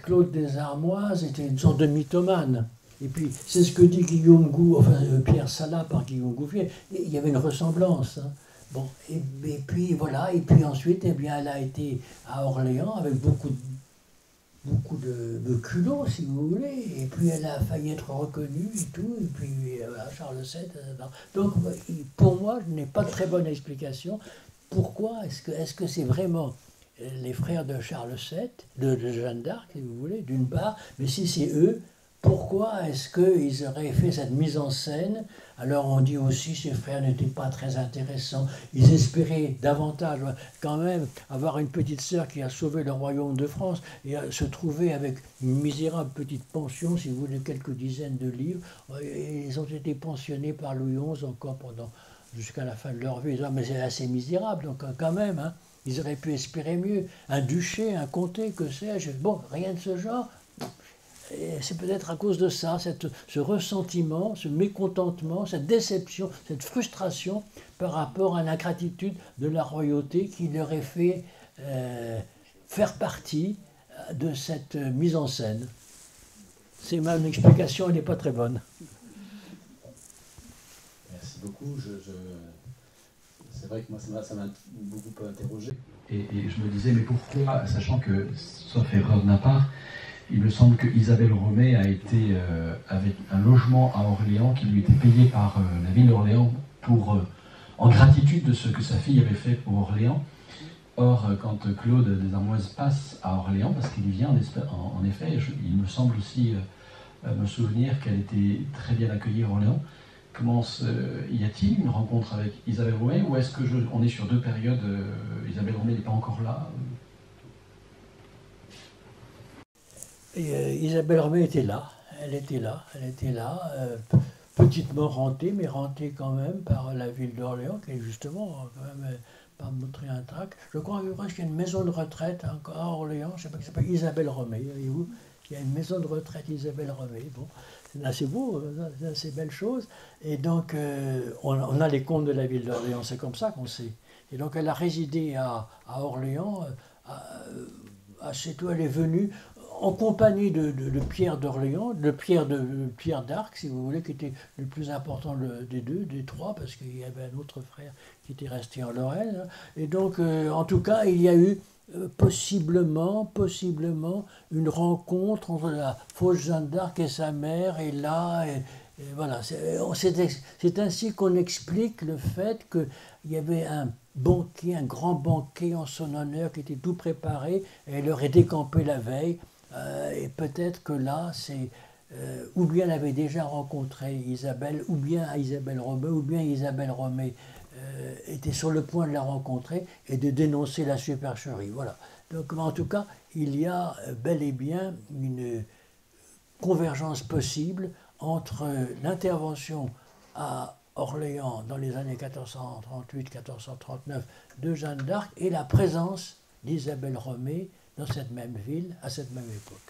Claude des Armoises était une sorte de mythomane. Et puis, c'est ce que dit Guillaume Pierre Salat par Guillaume Gouffier. Il y avait une ressemblance. Hein. Bon, et puis voilà, et puis ensuite, eh bien, elle a été à Orléans avec beaucoup de culot, si vous voulez, et puis elle a failli être reconnue et tout, et puis voilà, Charles VII. Donc, pour moi, je n'ai pas de très bonne explication. Pourquoi est-ce que c'est vraiment les frères de Charles VII, de Jeanne d'Arc, si vous voulez, d'une part, mais si c'est eux, pourquoi est-ce qu'ils auraient fait cette mise en scène? Alors on dit aussi que ces frères n'étaient pas très intéressants. Ils espéraient davantage quand même avoir une petite sœur qui a sauvé le royaume de France et se trouver avec une misérable petite pension, si vous voulez, quelques dizaines de livres. Et ils ont été pensionnés par Louis XI encore jusqu'à la fin de leur vie. Mais c'est assez misérable, donc quand même, hein, ils auraient pu espérer mieux. Un duché, un comté, que sais-je. Bon, rien de ce genre. Et c'est peut-être à cause de ça, ce ressentiment, ce mécontentement, cette déception, cette frustration par rapport à l'ingratitude de la royauté qui leur ait fait faire partie de cette mise en scène. C'est ma explication, elle n'est pas très bonne. Merci beaucoup. C'est vrai que moi, ça m'a beaucoup interrogé. Et je me disais, mais pourquoi, sachant que, sauf erreur de ma part, il me semble que Isabelle Romée a été avec un logement à Orléans qui lui était payé par la ville d'Orléans en gratitude de ce que sa fille avait fait pour Orléans. Or, quand Claude des Armoises passe à Orléans, parce qu'il y vient en effet, il me semble aussi me souvenir qu'elle était très bien accueillie à Orléans. Y a-t-il une rencontre avec Isabelle Romée, ou est-ce qu'on est sur deux périodes, Isabelle Romée n'est pas encore là? Isabelle Romée était là, petitement rentée, mais rentée quand même par la ville d'Orléans, qui est justement quand même pas montré un tract. Je crois qu'il y a une maison de retraite encore à Orléans, je ne sais pas, qui s'appelle Isabelle Romée, voyez-vous. Il y a une maison de retraite Isabelle Romée. Bon, c'est assez beau, c'est assez belle chose. Et donc, on a les comptes de la ville d'Orléans, c'est comme ça qu'on sait. Et donc, elle a résidé à Orléans, assez tôt, elle est venue en compagnie de Pierre d'Orléans, de Pierre d'Arc, si vous voulez, qui était le plus important des trois, parce qu'il y avait un autre frère qui était resté en Lorraine. Et donc, en tout cas, il y a eu possiblement une rencontre entre la fausse Jeanne d'Arc et sa mère, et là, et voilà. C'est ainsi qu'on explique le fait qu'il y avait un grand banquet en son honneur qui était tout préparé, et elle aurait décampé la veille. Et peut-être que là, ou bien elle avait déjà rencontré Isabelle, ou bien Isabelle Romée, ou bien Isabelle Romée était sur le point de la rencontrer et de dénoncer la supercherie. Voilà. Donc, en tout cas, il y a bel et bien une convergence possible entre l'intervention à Orléans dans les années 1438-1439 de Jeanne d'Arc et la présence d'Isabelle Romée dans cette même ville, à cette même époque.